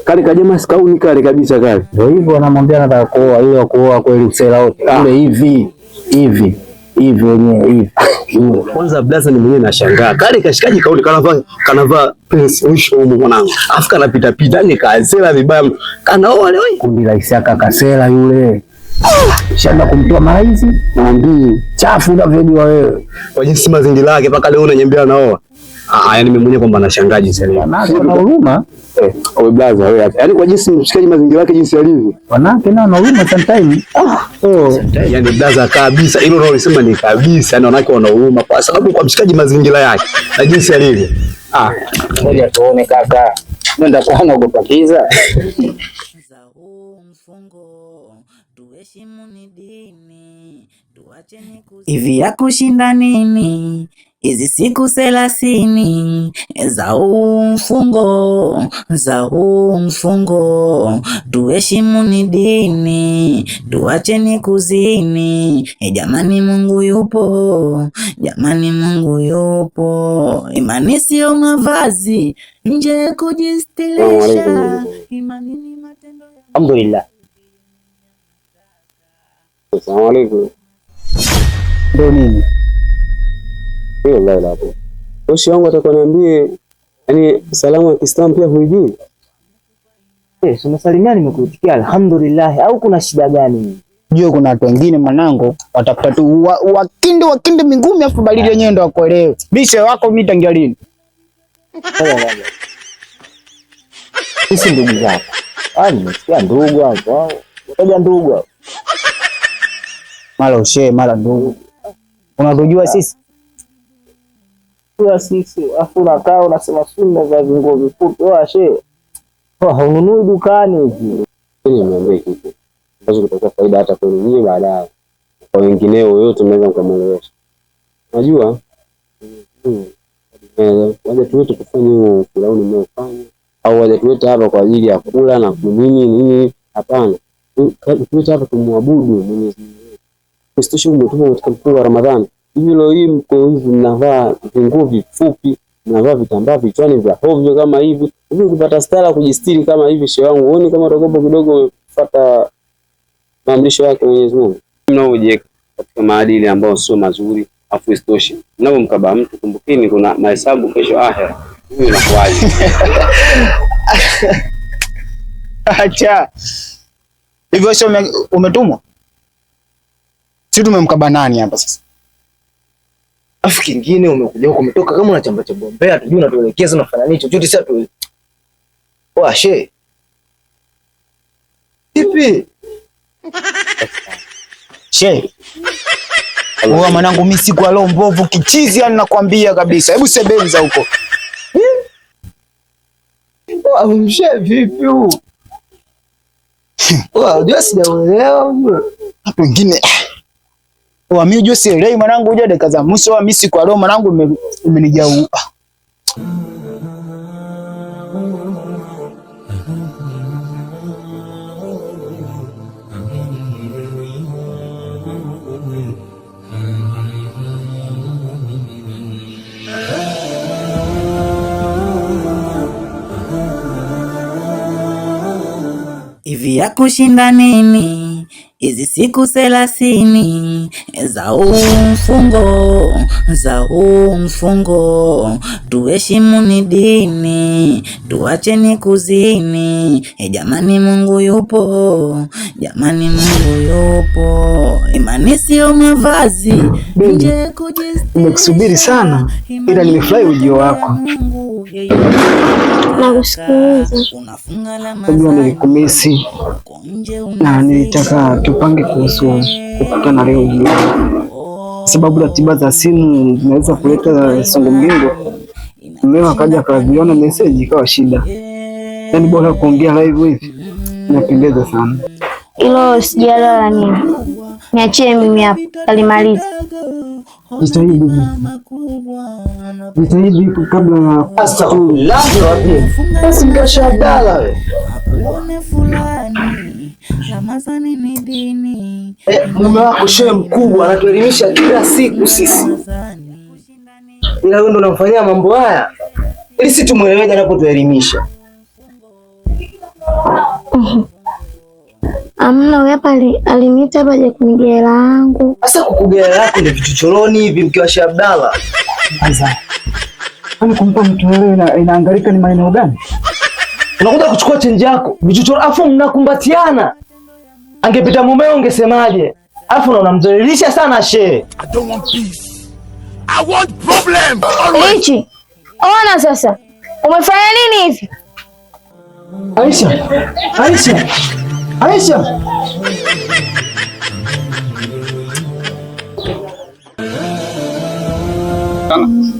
Kale kajamaa sikauni kale kabisa kale. Ndio hivyo anamwambia nataka kuoa, ile kuoa kweli usela wote. Ile hivi wenyewe hivi. Kwanza blaza ni mwenyewe nashangaa. Kale kashikaji kauli kanavaa pesa mwisho huko mwanangu. Afu kanapita ni kaasela vibaya. Kanaoa leo. Kundi la Isaka Kasela yule. Shanda kumtoa maizi na mbii chafu unavyojua wewe. Kwa jinsi mazingira yake mpaka leo unanyembea naoa. Yaani mimi mwenyewe kwamba nashangaji sana. Na huruma. Wewe blaza wewe. Yaani kwa jinsi mshikaji mazingira yake jinsi yalivyo. Wanawake nao na huruma sometimes. Yaani blaza kabisa. Hilo unalosema ni kabisa. Yaani wanawake wana huruma kwa sababu kwa mshikaji mazingira yake na jinsi yalivyo. Ngoja tuone kaka. Nenda kuona kupakiza. Hivi ya kushinda nini hizi siku 30 za huu mfungo, tuheshimu ni dini, tuacheni kuzini. Jamani Mungu yupo, jamani Mungu yupo. Imani sio mavazi nje kujistilisha, imani ni matendo. Alhamdulillah. Assalamu alaykum. Ndio nini? Wallahi la hapo. Bosi wangu atakoniambie yani salamu ya Kiislamu pia huijui? Umesalimia nimekuitikia alhamdulillah, au kuna shida gani? Jua kuna watu wengine mwanangu watafuta tu wakinde mingumi afu balili yenyewe ndo wakuelewe. Bishe wako mimi tangia lini? Sisi ndugu zako. Nimesikia ndugu hapo. Ngoja ndugu hapo. Mara ushe mara ndugu. Unatujua sisi? Kwa sisi afu unakaa unasema sunna za vinguo vifupi washe. Haununui dukani hivi. Niambie kitu. Basi kutakuwa faida hata kwa nyinyi baadaye. Kwa wengineo yote mnaweza kumwelewesha. Unajua? Waje tuwete kufanya hiyo filauni mnaofanya au waje tuwete hapa kwa ajili ya kula na kunini hapana. Tuwete hapa kumwabudu Mwenyezi Mungu. Kristo umetupa katika mfungo wa Ramadhani. Hivi leo hii mko hivi mnavaa vinguo vifupi, mnavaa vitambaa vichwani vya hovyo kama hivi. Hivi ukipata stara kujistiri kama hivi shehe wangu, uone kama utakopa kidogo kufuata maamrisho yake Mwenyezi Mungu. Mnaojiweka katika maadili ambayo sio mazuri, afu isitoshe. Mnapomkaba mtu kumbukeni kuna mahesabu kesho akhera. Hivi inakuwaje? Acha. Hivyo sio umetumwa? Si tumemkaba nani hapa sasa? Afu kingine umekuja huko umetoka kama unachamba cha bombea tujue unatuelekeza unafanya nini chochote sasa tu. She. Ipi? She. Wewe mwanangu mimi siku leo mbovu kichizi yani nakwambia kabisa. Hebu sebenza huko. Mshe vipi huu? Unajua sijaelewa unajua. Hapo wengine mimi unajua sielewi mwanangu, unajua dakika za mwisho mimi siku leo mwanangu imenijau. Hivi ya kushinda nini hizi siku 30 za huu mfungo, tuheshimu ni dini, tuacheni kuzini. Jamani Mungu yupo, jamani Mungu yupo. Imani sio mavazi nje kujistilisha. Nimekusubiri sana ila nimefurahi ujio wako. Nakusikiliza. Unajua nilikumisi na nilitaka tupange kuhusu kukutana leo jioni. Sababu ratiba za simu zinaweza kuleta songo mbingo. Leo akaja akaviona message ikawa shida. Yaani bora kuongea live hivi. Inapendeza sana. Hilo sijalala nini. Niachie mimi hapa alimaliza. Jitahidi kabla ya basi mkashadala wewe. Mume wako shehe mkubwa anatuelimisha kila siku sisi. Ila wewe ndo unamfanyia mambo haya. Ili sisi tumuelewe anapotuelimisha. Amna wewe hapa aliniita hapa je kunigea hela yangu. Sasa kukugea yako ndio vichochoroni hivi mkiwa Sheikh Abdalla. Kwanza. Kwani kumpa mtu wewe inaangalika ni maeneo gani? Unakuja kuchukua change yako, vichochoro afu mnakumbatiana. Angepita mumeo ungesemaje? Alafu na unamdhalilisha sana shehe. I don't want peace. I want problem. Lichi, ona sasa. Umefanya nini hivi? Aisha.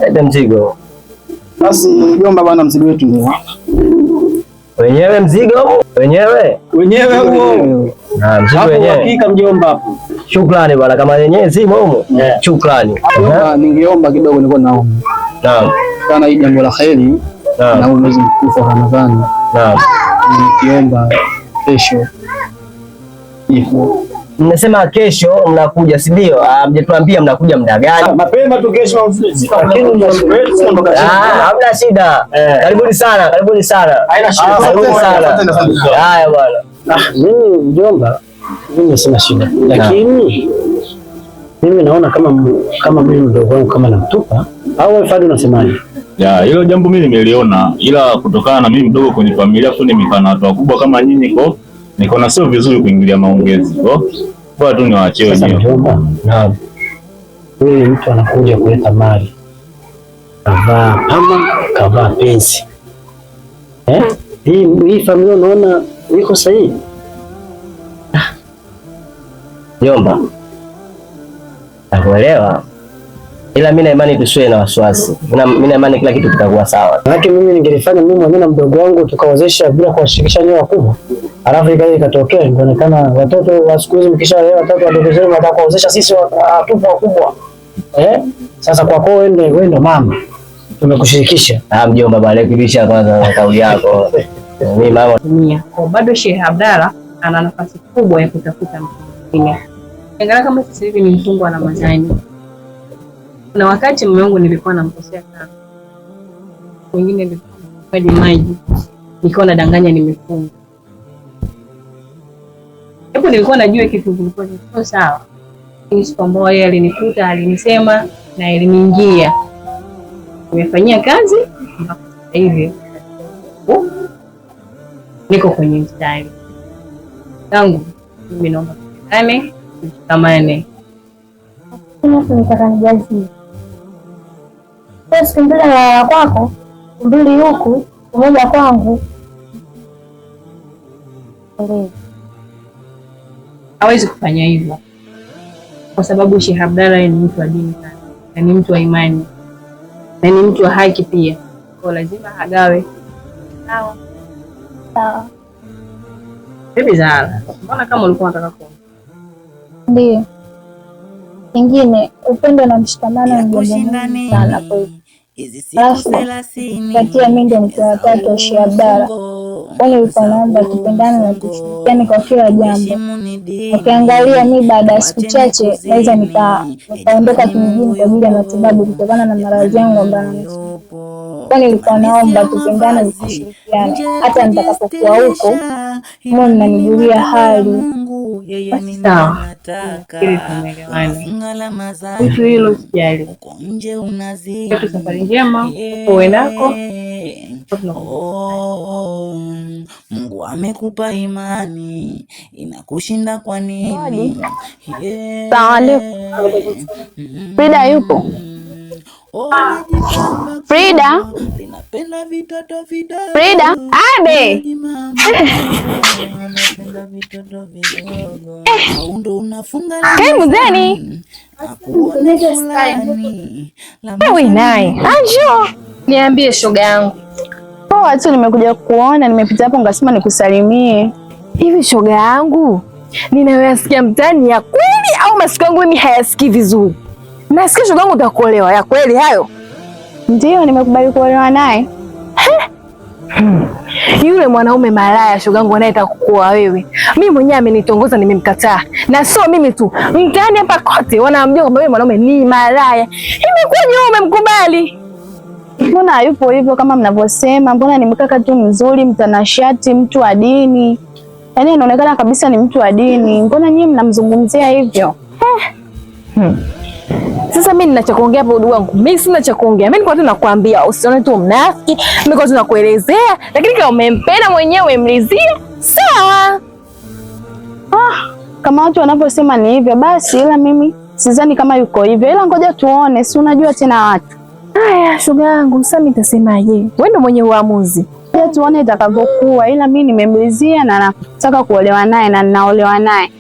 Ede mzigo. Basi mjomba bwana, mzigo wetu ndio hapa. Wenyewe mzigo? Wenyewe huo. Na mzigo wenyewe. Hakika mjomba hapo. Shukrani bwana, kama yenyewe zimo humo. Shukrani. Ningeomba kidogo, nilikuwa naomba. Naam. Kana hii jambo la kheri na mwezi mtukufu wa Ramadhani. Naam. Nikiomba kesho ipo. Mnasema kesho mnakuja, si ndio? Mjetuambia mnakuja muda gani? Mapema tu kesho mfisi. Hamna shida. Karibuni sana. Haina shida. Karibuni sana. Haya bwana. Mimi mjomba, mimi sina shida. Lakini mimi naona kama mimi mdogo wangu kama namtupa au wewe Fadi unasemaje? Ya, hilo jambo mimi nimeliona, ila kutokana na mimi mdogo kwenye familia tu nimekana watu wakubwa kama nyinyi nikaona sio vizuri kuingilia maongezi. Bora tu niwaachie wenyewe. Naam. Wewe mtu anakuja kuleta mali. Kavaa pensi. Hii familia unaona iko sahihi? Jomba, nakuelewa, ila mimi na imani tusiwe na wasiwasi. Mimi na imani kila kitu kitakuwa sawa. Lakini mimi ningelifanya mimi mwenyewe na mdogo wangu tukawezesha bila kuwashirikisha nyewe wakubwa. Alafu ikatokea inaonekana watoto wa siku hizi mkishaelewa watoto wadogo zenu wanataka kuwezesha sisi watupu wakubwa. Sasa kwa kwao wewe ndo mama. Tumekushirikisha. Mjomba bwana, rekebisha kwanza kauli yako. Mimi mama kwa bado Sheikh Abdalla ana nafasi kubwa ya kutafuta mtu mwingine. Angalia kama sasa hivi ni mfungwa na Ramadhani. Kuna wakati mume wangu nilikuwa namkosea sana. Wengine nilikuwa maji. Nilikuwa nadanganya nimefunga. Hapo nilikuwa najua kitu kilikuwa sio sawa. Ni siku ambayo yeye alinikuta, alinisema na iliniingia. Nimefanyia kazi mpaka hivi. Niko kwenye mstari. Tangu mimi naomba tushikamane. Nataka nijazie. Siku mbili na kwako, mbili huku, moja kwangu. Hawezi kufanya hivyo. Kwa sababu Sheikh Abdalla ni mtu wa dini sana. Na ni mtu wa imani. Na ni mtu wa haki pia. Kwa lazima agawe. Sawa. Bibi Zara, mbona kama ulikuwa unataka kuona? Ndio. Kingine upendo na mshikamano ni jambo sana kwa hiyo. Katia mimi ndio mtu wa tatu wa Sheikh Abdalla. Wale ulikuwa naomba tupendane na tushirikiane kwa kila jambo. Ukiangalia mimi baada ya siku chache naweza nikaondoka kijijini kwa ajili ya matibabu kutokana na maradhi yangu ambayo yananisumbua. Kwani nilikuwa naomba tupendane na tushirikiane. Hata nitakapokuwa huko, Mungu ananijulia hali. Sawa. Ili tumeelewana. Kitu hilo sijali. Kitu safari njema, uwe nako. Mungu amekupa imani, inakushinda kwa nini? Salamu alaykum. Frida yupo? Frida? Frida? Abe! Karibu zeni. Wewe naye. Anjo. Niambie shoga yangu. Poa tu, nimekuja kuona, nimepita hapo ngasema nikusalimie. Hivi shoga yangu, ninayoyasikia mtaani ya kweli au masikio yangu ni hayasikii vizuri? Nasikia shoga yangu utakuolewa, ya kweli hayo? Ndio, nimekubali kuolewa naye. Yule mwanaume malaya shoga yangu anayetaka kukuoa wewe, mimi mwenyewe amenitongoza, nimemkataa. Na sio mimi tu, mtaani hapa kote wanamjua kwamba yule mwanaume ni malaya. Imekuwaje wewe umemkubali? Mbona yupo hivyo kama mnavyosema? Mbona ni mkaka tu mzuri, mtanashati, mtu wa dini. Yaani inaonekana kabisa ni mtu wa dini. Mbona nyinyi mnamzungumzia hivyo? Sasa mimi nina cha kuongea hapo ndugu wangu. Mimi sina cha kuongea. Mimi nilikuwa tu nakwambia usione tu mnafiki. Mimi nilikuwa tu nakuelezea, lakini kama umempenda mwenyewe umemridhia, sawa. kama watu wanavyosema ni hivyo basi, ila mimi sidhani kama yuko hivyo, ila ngoja tuone, si unajua tena watu. Haya shoga yangu, sasa nitasemaje? Wewe ndio mwenye uamuzi. Ngoja tuone itakavyokuwa, ila mimi nimemlizia na nataka kuolewa naye na ninaolewa naye.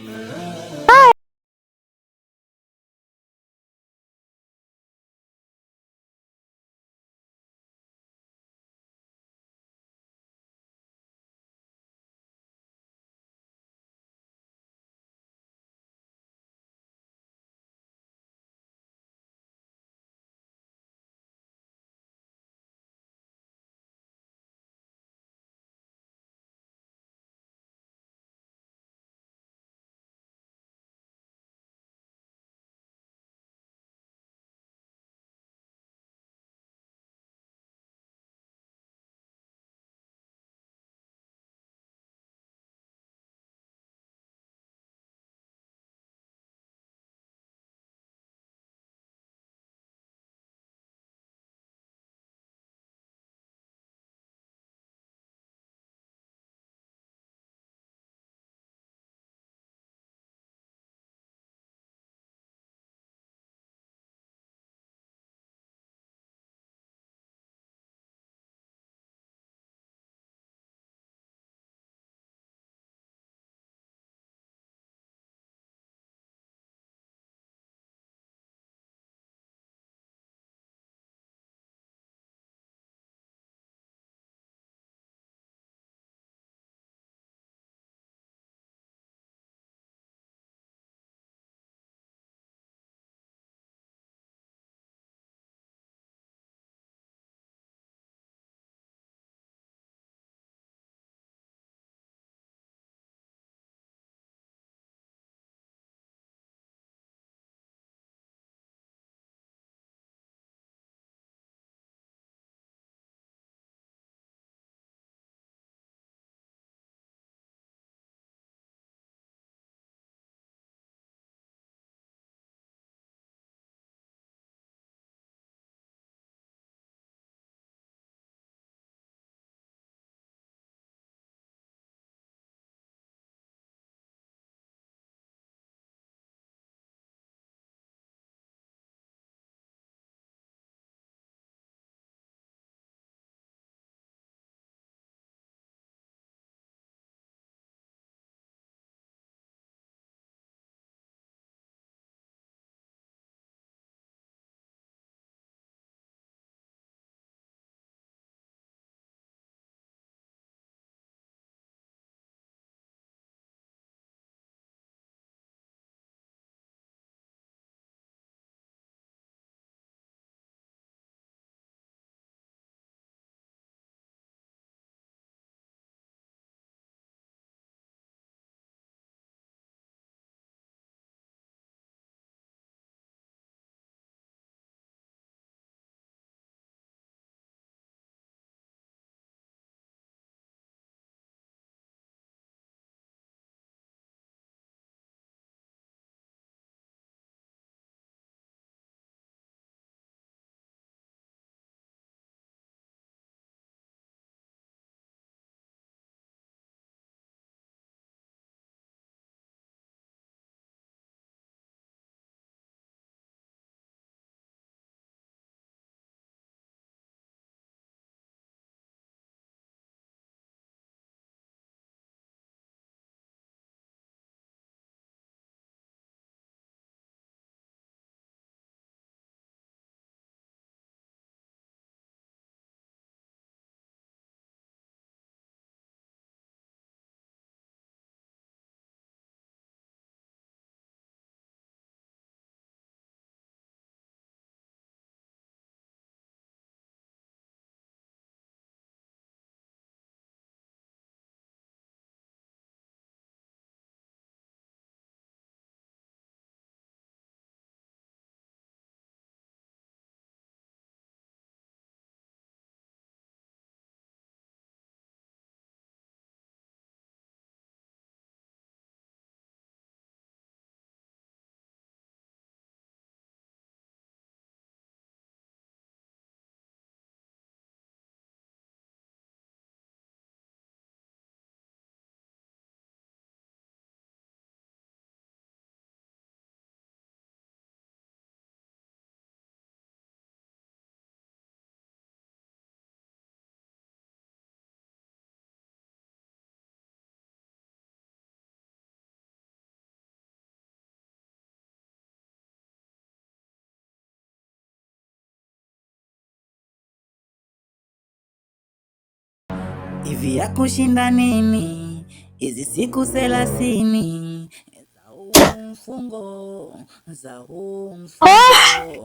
hivi ya kushinda nini hizi siku 30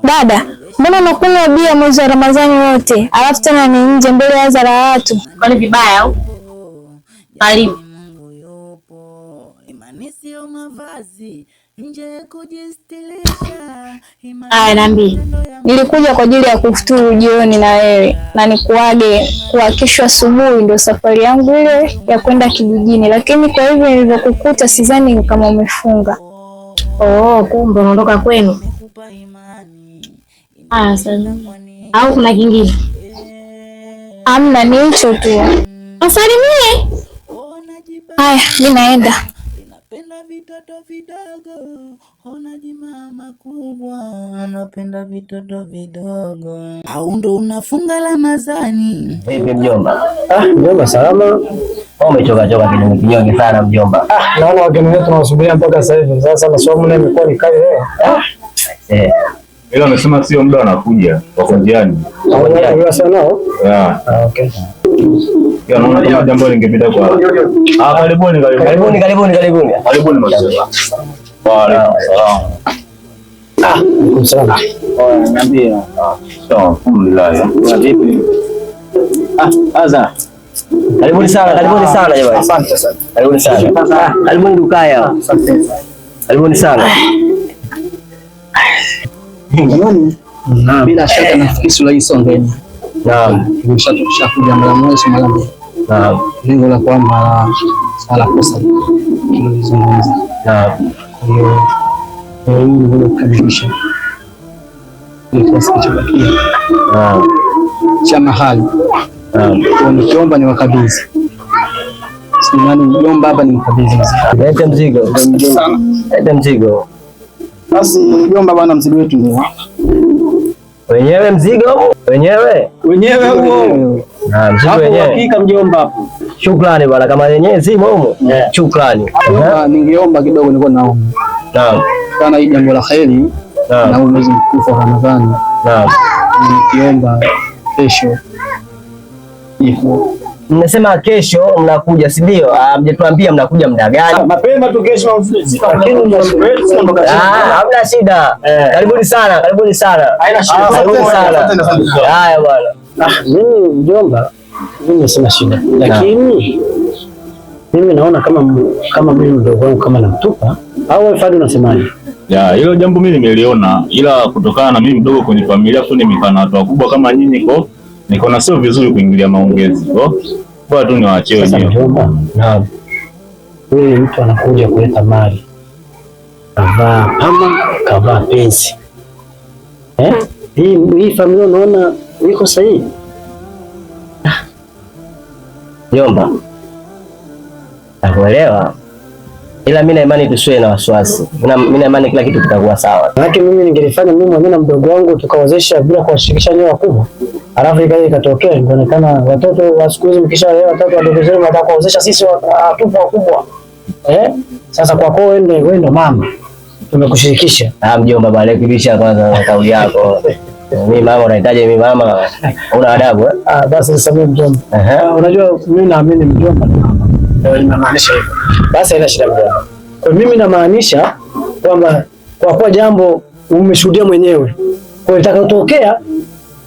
Dada, mbona unakunywa bia mwezi wa Ramadhani wote alafu tena ni nje mbele ya hadhara ya watu? Kwani vibaya au? Karibu. Aya, niambie. Nilikuja kwa ajili ya kufuturu jioni na wewe na nikuage kwa kesho asubuhi ndio safari yangu ile ya kwenda kijijini, lakini kwa hivyo nilivyokukuta sidhani kama umefunga. Oh, kumbe unaondoka kwenu. Sana. Au kuna kingine? Amna, ni hicho tu. Asalimie. Haya, mimi naenda. Napenda vitoto vidogo, ona jimama kubwa, napenda vitoto vidogo. Au ndo unafunga Ramadhani? Vipi mjomba? Mjomba salama. Umechoka kinyonge sana mjomba. Naona wageni wetu tunawasubiria mpaka sasa hivi. Sasa masomo nayo imekuwa ni kali leo. Ila amesema sio muda anakuja, wako njiani. Unasema nao? Okay. Ya naona kama jambo lingepita kwa. Karibuni. Karibuni mzee. Wa alaikum salaam. Salaam. Niambie. Alhamdulillah. Vipi? Aza. Karibuni sana jamani. Asante sana. Karibuni sana. Karibuni dukaya. Asante sana. Karibuni sana. Bila shaka nafikiri sura songeni. Naam. Tumeshakuja mara moja. Naam. Lengo la kwamba swala kosa tulizungumza. Naam. Kwa hiyo ndio kukamilisha. Ni kiasi kilichobakia. Naam. Cha mahali. Naam. Nikiomba ni wakabidhi. Simani mjomba hapa ni mkabidhi mzigo. Leta mzigo. Leta mzigo. Basi mjomba bwana, mzigo wetu ndio hapa. Wenyewe mzigo? Wenyewe huo. Na mzigo wenyewe. Hakika mjomba hapo. Shukrani bwana, kama yenyewe si momo. Shukrani. Ningeomba kidogo, nilikuwa naomba. Naam. Kana hii jambo la kheri na mwezi mtukufu wa Ramadhani. Naam. Nikiomba kesho ipo. Mnasema kesho mnakuja, si ndio? Mjetuambia mnakuja muda gani? Mapema tu kesho. Hamna shida. Karibuni sana. Haina shida. Karibuni sana. Haya bwana. Mimi mjomba, mimi sina shida. Lakini mimi naona kama mimi mdogo wangu kama namtupa au wewe Fadi unasemaje? Ya, hilo jambo mimi nimeliona, ila kutokana na mimi mdogo kwenye familia tu nimekana watu wakubwa kama nyinyi niko sio vizuri kuingilia maongezi. Kwa tu niwaachie wenyewe. Naam. Huyu mtu anakuja kuleta mali. Kavaa pensi. Hii familia unaona iko sahihi? Jomba. Nakuelewa. Ila mimi na imani tusiwe na wasiwasi. Mimi na imani kila kitu kitakuwa sawa. Lakini mimi ningelifanya mimi mwenyewe na mdogo wangu tukawezesha bila kuwashirikisha nyewe wakubwa. Alafu ikaja ikatokea inaonekana watoto wa siku hizi mkishaelewa watoto wadogo zenu wanataka kuwezesha sisi watupu wakubwa. Sasa kwa kwao wewe ndo mama. Tumekushirikisha. Mjomba bwana, rekebisha kwanza kauli yako. Mimi mama unahitaji mimi mama una adabu basi nisamee mjomba. Unajua mimi naamini mjomba ndio inamaanisha hivyo. Basi haina shida mjomba. Kwa mimi namaanisha kwamba kwa kuwa jambo umeshuhudia mwenyewe. Kwa hiyo itakayotokea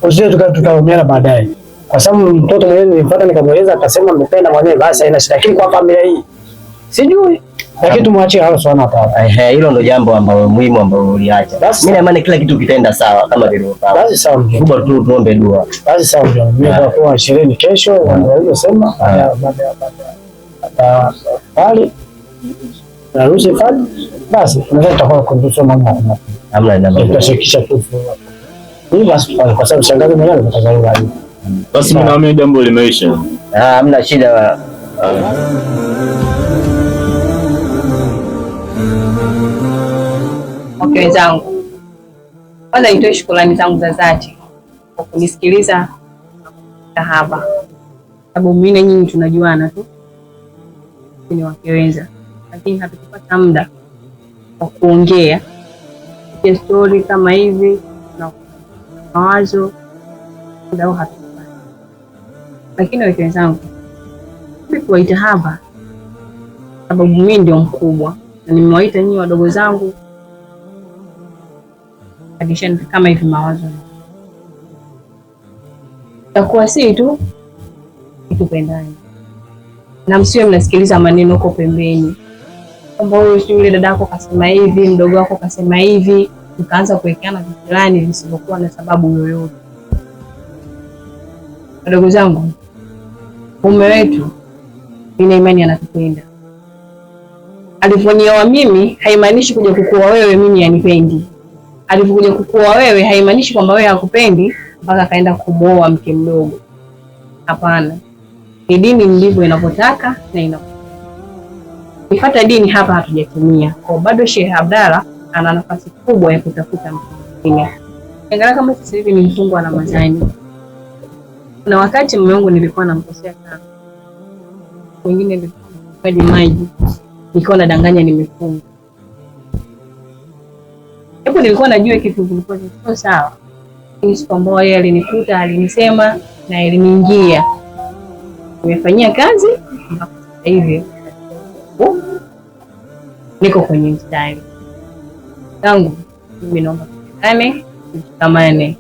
usije tukaumia baadaye. Kwa sababu mtoto mwenyewe nilimpata nikamweleza akasema mpenda mwenyewe, basi haina shida. Lakini kwa familia hii sijui. Lakini tumwachie hao sana hapa. Hilo ndo jambo ambalo muhimu ambalo uliacha. Mimi naamini kila kitu kitaenda sawa kama vilivyopangwa. Basi sawa. Kubwa tu tuombe dua. Basi sawa mjomba. Mimi nitakuwa sherehe kesho, waliosema pale na ruhusa Fadi. Basi tunaweza tutakuwa kundusha mambo. Hamna jambo. Tutashikisha tu. Hii basi kwa sababu shangazi mwenyewe ametazama hivi. Basi mimi naamini jambo limeisha. Hamna shida. Okay wenzangu, kwanza nitoe shukrani zangu za dhati kwa kunisikiliza hapa, sababu mimi na nyinyi tunajuana tu, ni wakiwenza, lakini hatukupata muda wa kuongea story kama hivi na mawazo muda hatukupata. Lakini wenzangu, Kuwaita hapa sababu mimi ndio mkubwa na nimewaita nyinyi wadogo zangu addition kama hivi mawazo takuwa si tu kitupendani na msiwe mnasikiliza maneno huko pembeni kwamba huyo si yule dadako kasema hivi, mdogo wako kasema hivi, mkaanza kuwekeana vitu fulani visivyokuwa na sababu yoyote. Wadogo zangu, mume wetu nina imani anatupenda. Alivyonioa mimi haimaanishi kuja kukuoa wewe mimi anipendi. Alivyokuja kukuoa wewe haimaanishi kwamba wewe hakupendi mpaka kaenda kumuoa mke mdogo. Hapana. Ni dini ndivyo inavyotaka na inavyotaka. Ifuata dini hapa hatujatimia. Kwa bado Sheikh Abdalla ana nafasi kubwa ya kutafuta mke mwingine. Angalia kama sasa hivi ni mfungo wa Ramadhani. Na wakati mume wangu nilikuwa namkosea sana. Wengine nilikuwa maji. Nilikuwa nadanganya nimefunga. Hapo nilikuwa najua kitu kilikuwa sio sawa. Ni siku ambayo yeye alinikuta, alinisema na iliniingia. Nimefanyia kazi mpaka sasa hivi. Niko kwenye mstari. Tangu mimi naomba tukutane, tushikamane.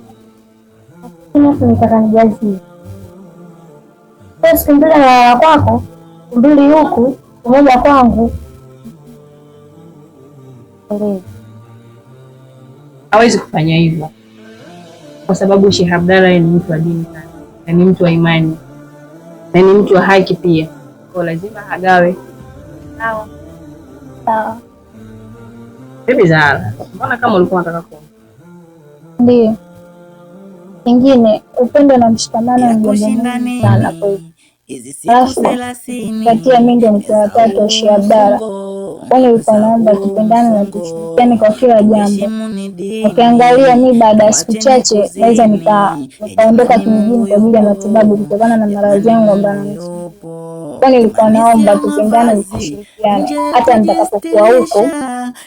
Nataka nijazie. Siku mbili na kwako, mbili huku, moja kwangu. Hawezi kufanya hivyo. Kwa sababu Sheikh Abdalla ni mtu wa dini sana. Na ni mtu wa imani. Na ni mtu wa haki pia. Kwa lazima agawe. Sawa. Sawa. Bibi Zara, mbona kama ulikuwa unataka kuongea? Ndio. Kingine upendo na mshikamano ni jambo sana kwa hiyo. Kati ya mimi ndio mtu wa tatu wa Sheikh Abdalla. Wale wanaomba tupendane na tushirikiane kwa kila jambo. Ukiangalia mimi baada ya siku chache naweza nikaondoka kijijini kwa ajili ya matibabu kutokana na maradhi yangu ambayo yananisumbua. Kwani nilikuwa naomba tupendane na tushirikiane. Hata nitakapokuwa huko,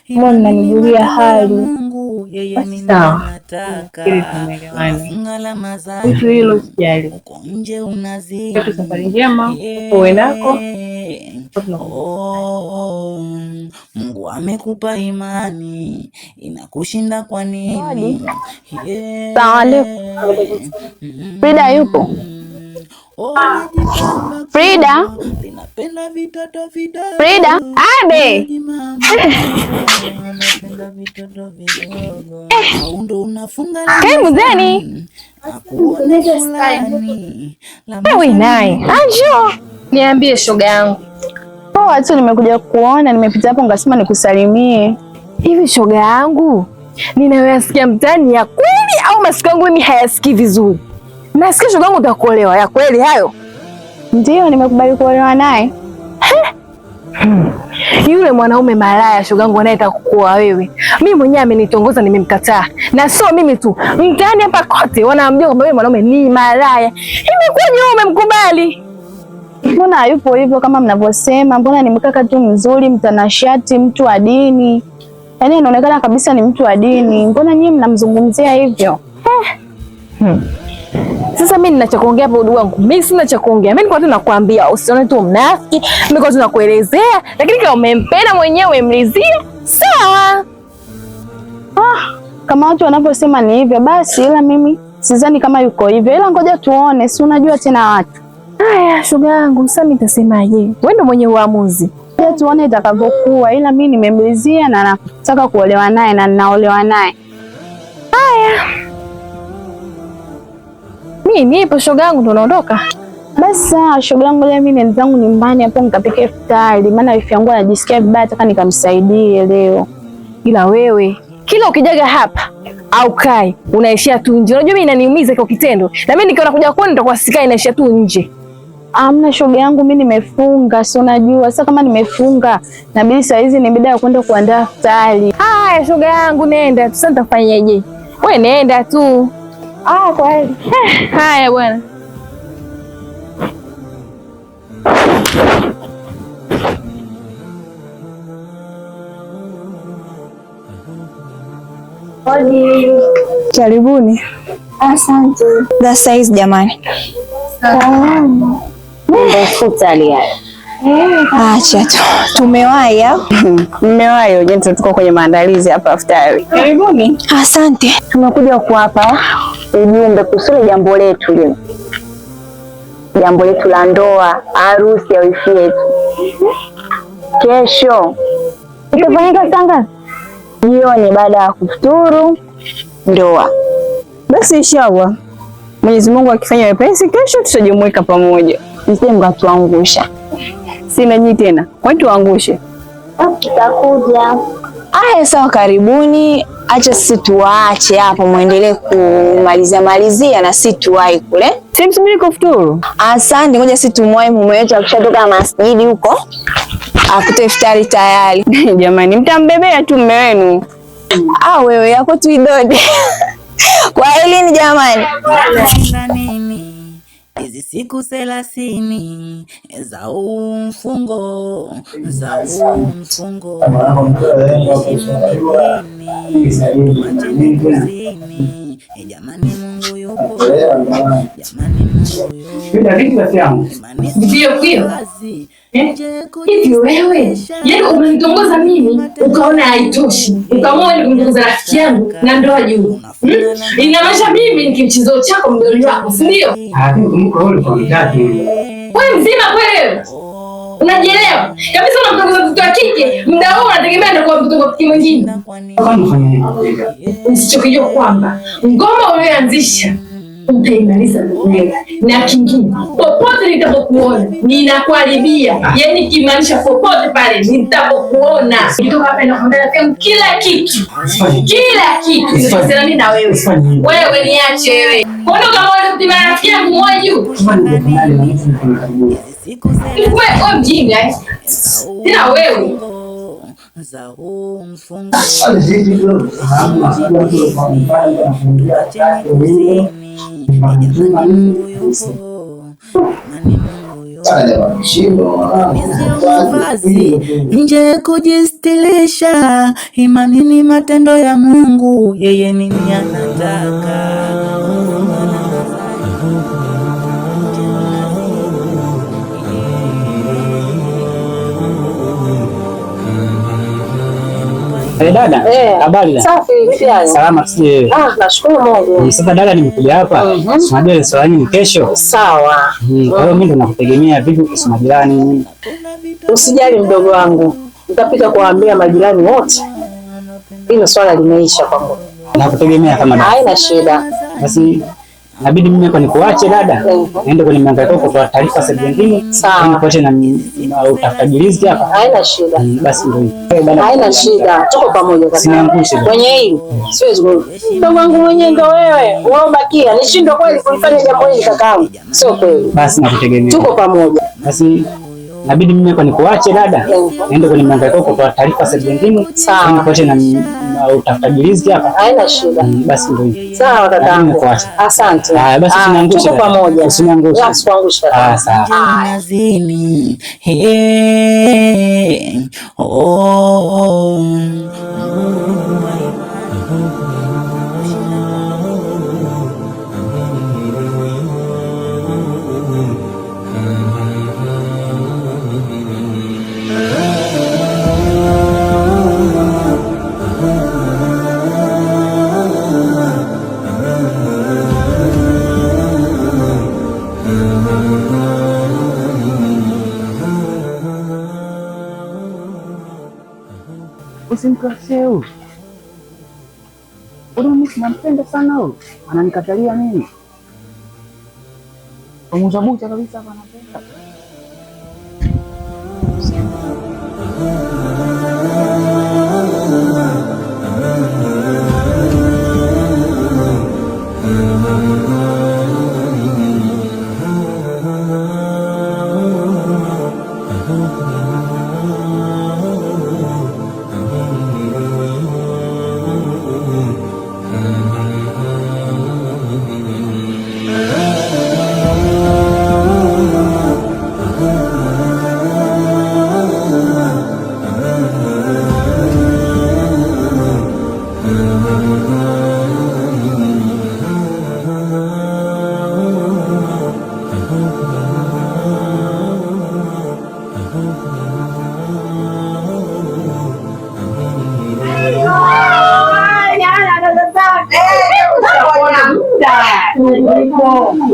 Mungu ananijulia hali. Sawa. Ili tumeelewana. Hicho hilo sijali. Kwa safari njema, uwe nako. Mungu amekupa imani, inakushinda kwa nini? Sawa. Frida yupo? Frida? Frida? Abe! Kaimu zeni? Ewe naye. Anjo! Niambie shoga yangu. Poa tu, nimekuja kuona, nimepita hapo ngasema nikusalimie. Hivi shoga yangu, ninayoyasikia mtaani ya kweli au masikio yangu mimi hayasikii vizuri? Nasikia shoga yangu utakuolewa, ya kweli hayo? Ndio, nimekubali kuolewa naye. Yule mwanaume malaya shoga yangu anayetaka kukuoa wewe. Mimi mwenyewe amenitongoza nimemkataa. Na sio mimi tu. Mtaani hapa kote wanaambia kwamba wewe mwanaume ni malaya. Imekuwa wewe umemkubali? Mbona hayupo hivyo kama mnavyosema? Mbona ni mkaka tu mzuri, mtanashati, mtu wa dini. Yaani inaonekana kabisa ni mtu wa dini. Mbona nyinyi mnamzungumzia hivyo? Sasa mimi nina cha kuongea hapo ndugu wangu. Mimi sina cha kuongea. Mimi nilikuwa tu nakwambia usione tu mnafiki. Mimi nilikuwa tu nakuelezea, lakini kama umempenda mwenyewe umemlizia, sawa. Kama watu wanavyosema ni hivyo basi, ila mimi sidhani kama yuko hivyo. Ila ngoja tuone, si unajua tena watu. Haya, shoga yangu, sasa nitasemaje? Wewe ndio mwenye uamuzi. Ngoja tuone itakavyokuwa, ila mimi nimemlizia na nataka kuolewa naye na ninaolewa naye. Haya. Mimi nipo shoga yangu, ndo naondoka. Basi shoga yangu, leo mimi nenda zangu nyumbani hapo nikapike iftari, maana wifi yangu anajisikia vibaya, nataka nikamsaidie leo. Ila wewe kila ukijaga hapa au kai unaishia tu nje. Unajua mimi inaniumiza kwa kitendo. Na mimi nikiona kuja kwani nitakuwa sikai inaishia tu nje. Amna shoga yangu, mimi nimefunga, si unajua. Sasa kama nimefunga, inabidi saa hizi ni bidii ya kwenda kuandaa iftari. Haya shoga yangu, nenda. Sasa nitafanyaje? Wewe nenda tu. Kweli. Haya bwana. Karibuni. Asante. Za size jamani. Futa alia. Acha tu. Tumewahi au? Mmewahi wenyewe, tuko kwenye maandalizi hapa iftari. Karibuni. Asante. Tumekuja kuwapa ujumbe kuhusu jambo letu leo. Jambo letu la ndoa, harusi ya wifi yetu. Kesho itafanyika saa ngapi? Jioni baada ya kufuturu ndoa. Basi inshallah Mwenyezi Mungu akifanya wepesi, kesho tutajumuika pamoja. Msije mkatuangusha. Sina nyinyi tena. Kwani tuangushe? Tutakuja. Aya, sawa, karibuni. Acha sisi tuwaache hapo muendelee kumalizia na sisi tuwahi kule. Simsubiri kufuturu. Asante, ngoja sisi tumwahi mume wetu akishatoka masjidi huko. Akute iftari tayari. Jamani, mtambebea tu mume wenu. Wewe yako tu idode. Kwa elini jamani. Hizi siku 30 za mfungo jamani, Mungu yupo, hivi wewe, yaani umenitongoza mimi ukaona haitoshi, ukaamua kumtongoza rafiki yangu na ndoa juu. Inamaanisha mimi ni kimchezo chako mdoli wako, si ndio? Wewe mzima kweli? Unajielewa? Kabisa unamtongoza mtoto wa kike, muda huo unategemea ndio kwa mtoto wa kike mwingine. Usichokijua kwamba ngoma ulioanzisha utaimaliza mwenyewe, na kingine popote nitapokuona ninakuharibia, yaani kimaanisha popote pale nitapokuona nikitoka hapa nakwambia kila kitu. Sasa mimi na wewe niache wewe. Mbona kama wewe kutimana rafiki yangu mmoja juu? Wewe mjinga tena wewe. Za mfungo nje kujistilisha, imani ni matendo ya Mungu, yeye nini anataka. Dada, habari? Safi, vipi hali? Salama sije. Nashukuru Mungu. Sasa dada, nimekuja hapa. Unajua swala ni kesho. Sawa. Kwa hiyo mimi ndo nakutegemea vipi kwa majirani? Usijali mdogo wangu. Nitapita kuwaambia majirani wote. Hilo swala limeisha kwangu. Nakutegemea kama dada. Haina shida. Basi inabidi mimi kwa nikuache dada. Niende kwenye mihangaiko kwa taarifa za nyingine. Sawa. Nipate na utafutaji riziki hapa. Haina shida. Basi ndio. Haina shida. Tuko pamoja kabisa. Siniangushe. Kwenye hili siwezi mdogo wangu mwenyewe ndio wewe. Unaobakia. Nishindwe kweli kulifanya jambo hili kakaangu. Sio kweli. Basi nakutegemea. Tuko pamoja. Basi inabidi mimi kwa nikuache dada. Niende kwenye mihangaiko kwa taarifa za nyingine. Sawa. Nipate na utafutaji riziki hapa. Haina shida. Basi ndio. Sawa kakaangu. Asante. Haya basi siniangushe. Tuko pamoja. Usiniangushe. Usikuangushe. Sawa. Nazini Usimkosee huyu. Mimi nampenda sana huyu. Ananikatalia mimi. Pamoja kabisa hapa anapenda.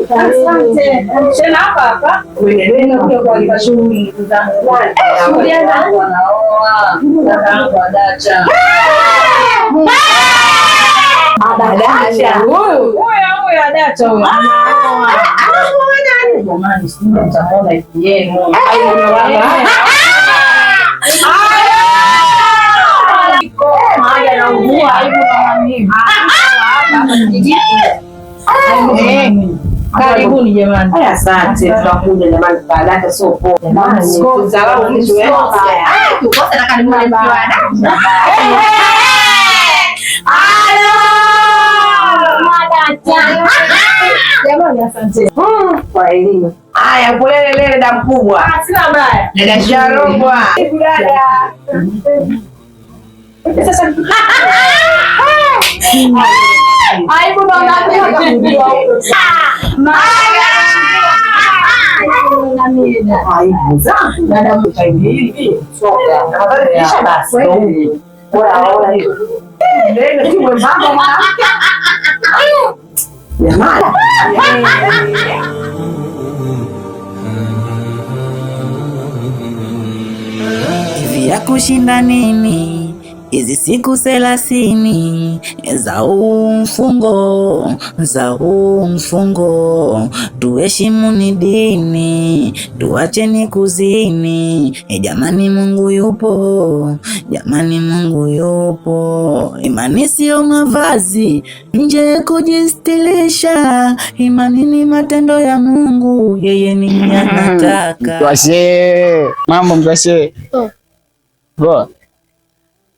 Asante. Tena hapa hapa. Uendelee kwa shughuli zangu. Shughuli zangu wanaoa. Wanaoa dacha. Adacha. Huyo adacha huyo. Jamani, sisi mtaona hivi yenu. Haya na ungua hivyo kama mimi. Karibuni jamani. Asante. Tutakuja jamani, baadaye sio poa. Jamani, sikuzalau mtu wewe. Tukosa na karibuni mkiwa jamani, asante kwa elimu. Haya, kulele lele damu kubwa. Sina baya. Dada Sharobwa. Dada. Sasa aibu ndo ngapi? Aibu zangu dada mtaingi soka. Tafadhali kisha basi. Bora hiyo. Ndio timu mbamba mwanamke. Jamani. Hivi ya kushinda nini hizi siku 30 za huu mfungo, tuheshimu ni dini, tuacheni kuzini. Jamani, Mungu yupo, jamani, Mungu yupo. Imani sio mavazi nje kujistilisha, imani ni matendo ya Mungu, yeye ni anataka. Mkwashe, mambo mkwashe. Poa.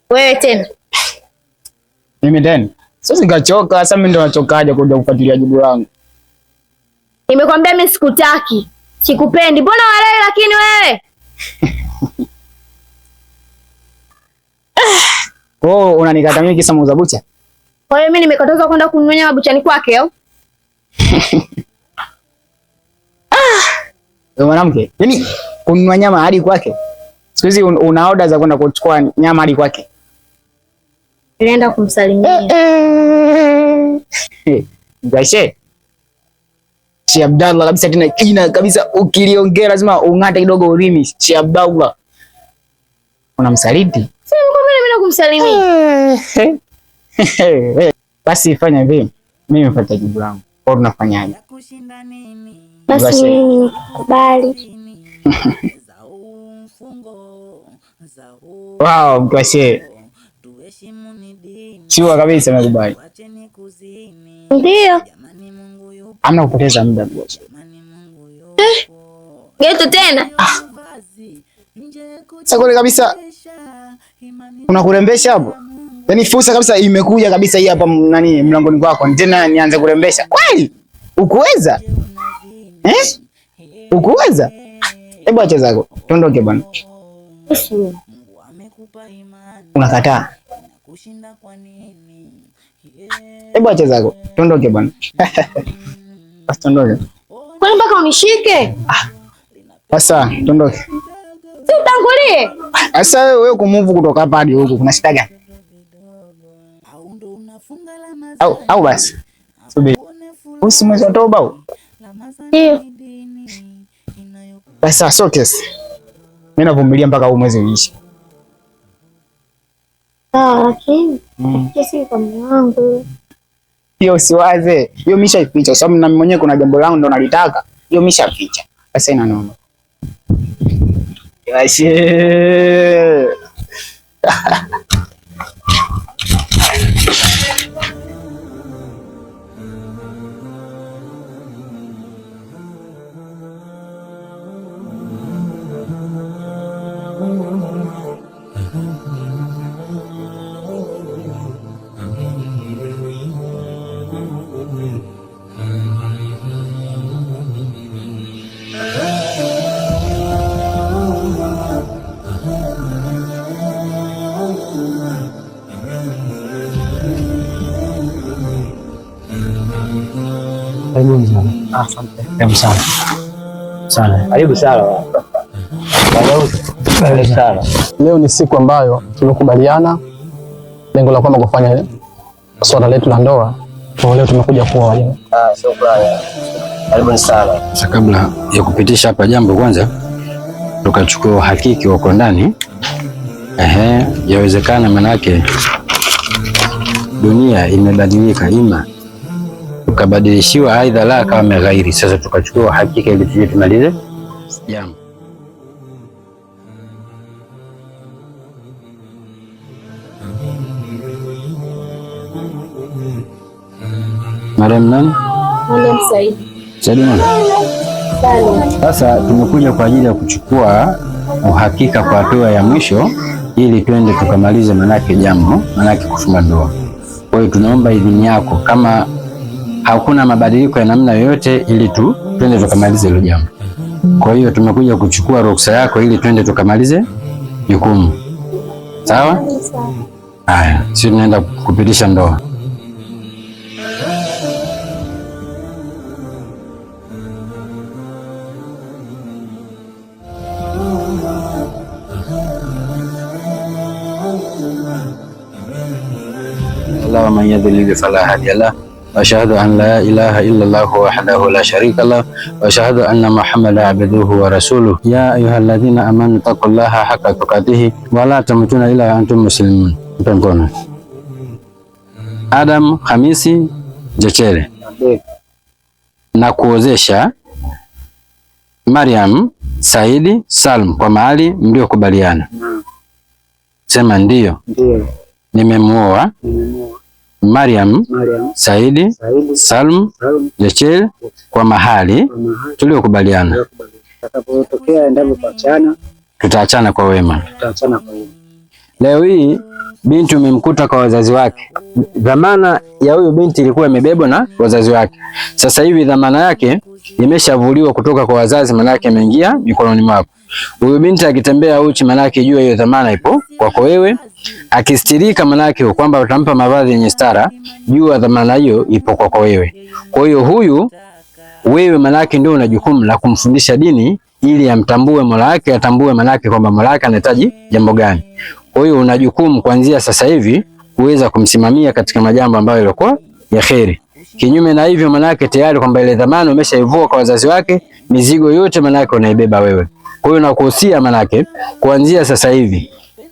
Wewe tena. Mimi tena. Sasa nikachoka, sasa mimi ndo nachokaje kuja kufuatilia jibu langu. Nimekwambia mimi sikutaki. Sikupendi. Mbona walele lakini wewe? Oh, unanikata mimi kisa muuza bucha? Kwa hiyo mimi nimekatazwa kwenda kunyonya mabuchani kwake au? Wewe mwanamke, yaani kununua nyama hadi kwake? Siku hizi una order za kwenda kuchukua nyama hadi kwake? Nilienda kumsalimia. Mkwashe. Sheikh Abdallah kabisa, tena kina kabisa, ukiliongea lazima ung'ate kidogo ulimi. Sheikh Abdallah. Unamsaliti? Si mimi kumsalimia. Basi fanya hivi. Mimi nifuate jibu langu. Kwa tunafanyaje? Basi mimi nikubali. Wow, Mkwashe. Sure kabisa nimekubali. Ndio. Hamna kupoteza muda Mkwashe. Geto tena. Sasa kule kabisa unakurembesha hapo. Yaani fursa kabisa imekuja kabisa hii hapa nani mlangoni kwako. Tena nianze kurembesha. Kweli? Ukuweza? Ukuweza? Hebu acha zako. Tuondoke bwana. Unakataa? Hebu acha zako. Tuondoke bwana. Basi tuondoke. Kwani mpaka unishike? Sasa tuondoke. Si utangulie. Sasa wewe kumove kutoka hapa hadi huko kuna shida gani? Au basi. Subiri. Usimwezi toba au? Ndio. Basi so kesi. Mimi navumilia mpaka huu mwezi uishe. Lakini kesi kwa mwanangu. Hiyo usiwaze. Hiyo mishaificha kwa sababu na mimi mwenyewe kuna jambo langu ndo nalitaka. Hiyo mishaficha. Sasa ina noma. Yashe. Karibuni sana. Asante. Karibu sana. Sana. Karibu sana. Karibu sana. Leo ni siku ambayo tumekubaliana lengo la kwamba kufanya swala letu la ndoa Leo tumekuja kuoa. Shukrani. Karibuni sana. Sasa kabla ya kupitisha hapa jambo, kwanza tukachukua uhakiki wako ndani. Yawezekana manake dunia imebadilika, ima tukabadilishiwa aidha la kama ghairi. Sasa tukachukua uhakiki ili tuje tumalize jambo. Madam nani? Madam Said. Said nani? Sasa tumekuja kwa ajili ya kuchukua uhakika kwa hatua ya mwisho ili twende tukamalize manake jambo, manake kufunga ndoa. Kwa hiyo tunaomba idhini yako kama hakuna mabadiliko ya namna yoyote ili twende tukamalize hilo jambo. Kwa hiyo tumekuja kuchukua ruhusa yako ili twende tukamalize jukumu. Sawa? Haya, sisi tunaenda kupitisha ndoa. ومن يضلل فلا هادي له واشهد ان لا اله الا الله وحده لا شريك له واشهد ان محمدا عبده ورسوله يا ايها الذين امنوا اتقوا الله حق تقاته ولا تموتن الا وانتم مسلمون. Mkono Adam Hamisi Jechere na kuozesha Mariam Saidi Salum kwa mahali mliokubaliana. Sema ndio. Ndio. Nimemuoa Mariam Saidi Salum Jechere kwa mahali tuliokubaliana. Tutakapotokea endapo tuachana, tutaachana kwa wema. Leo hii binti umemkuta kwa wazazi wake. Dhamana ya huyu binti ilikuwa imebebwa na wazazi wake. Sasa hivi dhamana yake imeshavuliwa kutoka kwa wazazi, manake imeingia mikononi mwako. Huyu binti akitembea uchi, manake jua hiyo dhamana ipo kwako wewe. Akistirika, manake kwamba utampa mavazi yenye stara, jua dhamana hiyo ipo kwako wewe. Kwa hiyo huyu wewe manake ndio una jukumu la kumfundisha dini ili amtambue Mola wake, atambue manake kwamba Mola wake anahitaji jambo gani. Kwa hiyo una jukumu kuanzia sasa hivi kuweza kumsimamia katika majambo ambayo yalikuwa ya kheri. Kinyume na hivyo, manake tayari kwamba ile dhamana umeshaivua kwa wazazi wake, mizigo yote manake unaibeba wewe. Kwa hiyo nakuhusia manake kuanzia sasa hivi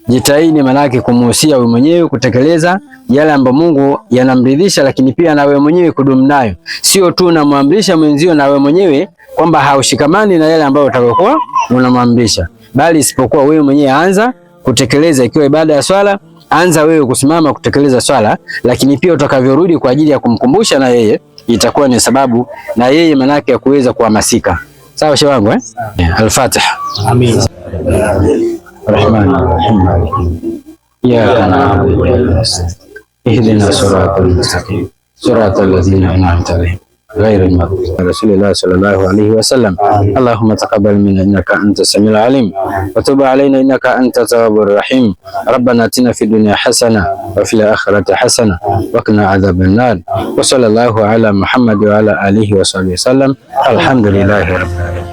jitahidi manake kumuhusia wewe mwenyewe kutekeleza yale ambayo Mungu yanamridhisha, lakini pia na wewe mwenyewe kudumu nayo. Sio tu unamwamrisha mwenzio na wewe mwenyewe kwamba haushikamani na yale ambayo utakokuwa unamwamrisha, bali isipokuwa wewe mwenyewe anza kutekeleza. Ikiwa ibada ya swala, anza wewe kusimama kutekeleza swala, lakini pia utakavyorudi kwa ajili ya kumkumbusha na yeye itakuwa ni sababu na yeye manake ya kuweza kuhamasika. Sawa shehe wangu Al-Fatiha. Amin. Rahman Rahim. Ya na'budu wa iyyaka nasta'in. Ihdina siratal mustaqim. Siratal ladzina an'amta 'alaihim. غير المغضوب رسول الله صلى الله عليه وسلم. اللهم تقبل منا انك انت السميع العليم وتب علينا انك انت التواب الرحيم. ربنا اتنا في الدنيا حسنه وفي الاخره حسنه وقنا عذاب النار. وصلى الله على محمد وعلى اله وصحبه وسلم. الحمد لله رب العالمين.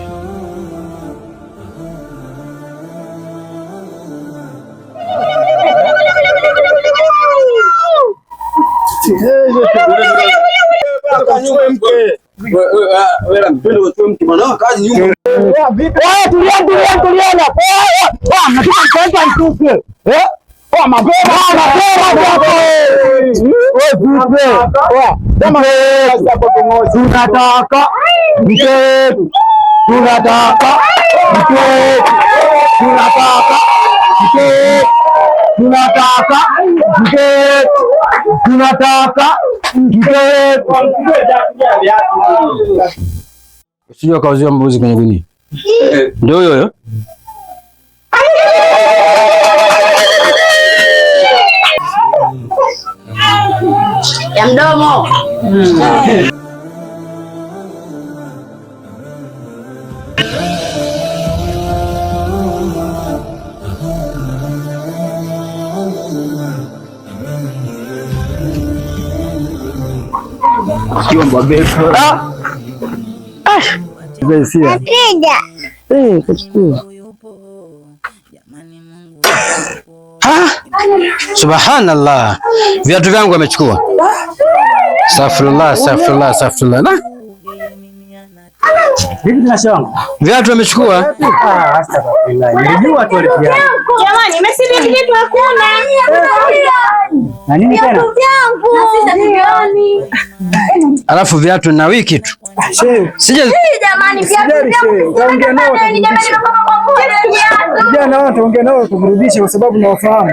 Usije ukauzia mbuzi kwenye gunia. Ndio huyo. Ya mdomo. Subhanallah. Viatu vyangu amechukua. Astaghfirullah, astaghfirullah, astaghfirullah. Vipi tunasha wangu? Viatu amechukua. Astaghfirullah. Nilijua tu ile viatu. Jamani, mimi kitu hakuna. Na nini tena? Alafu viatu na wiki tu. Sije Jamani, viatu ongea nao. Vijana wote ongea nao kumrudisha kwa sababu nawafahamu.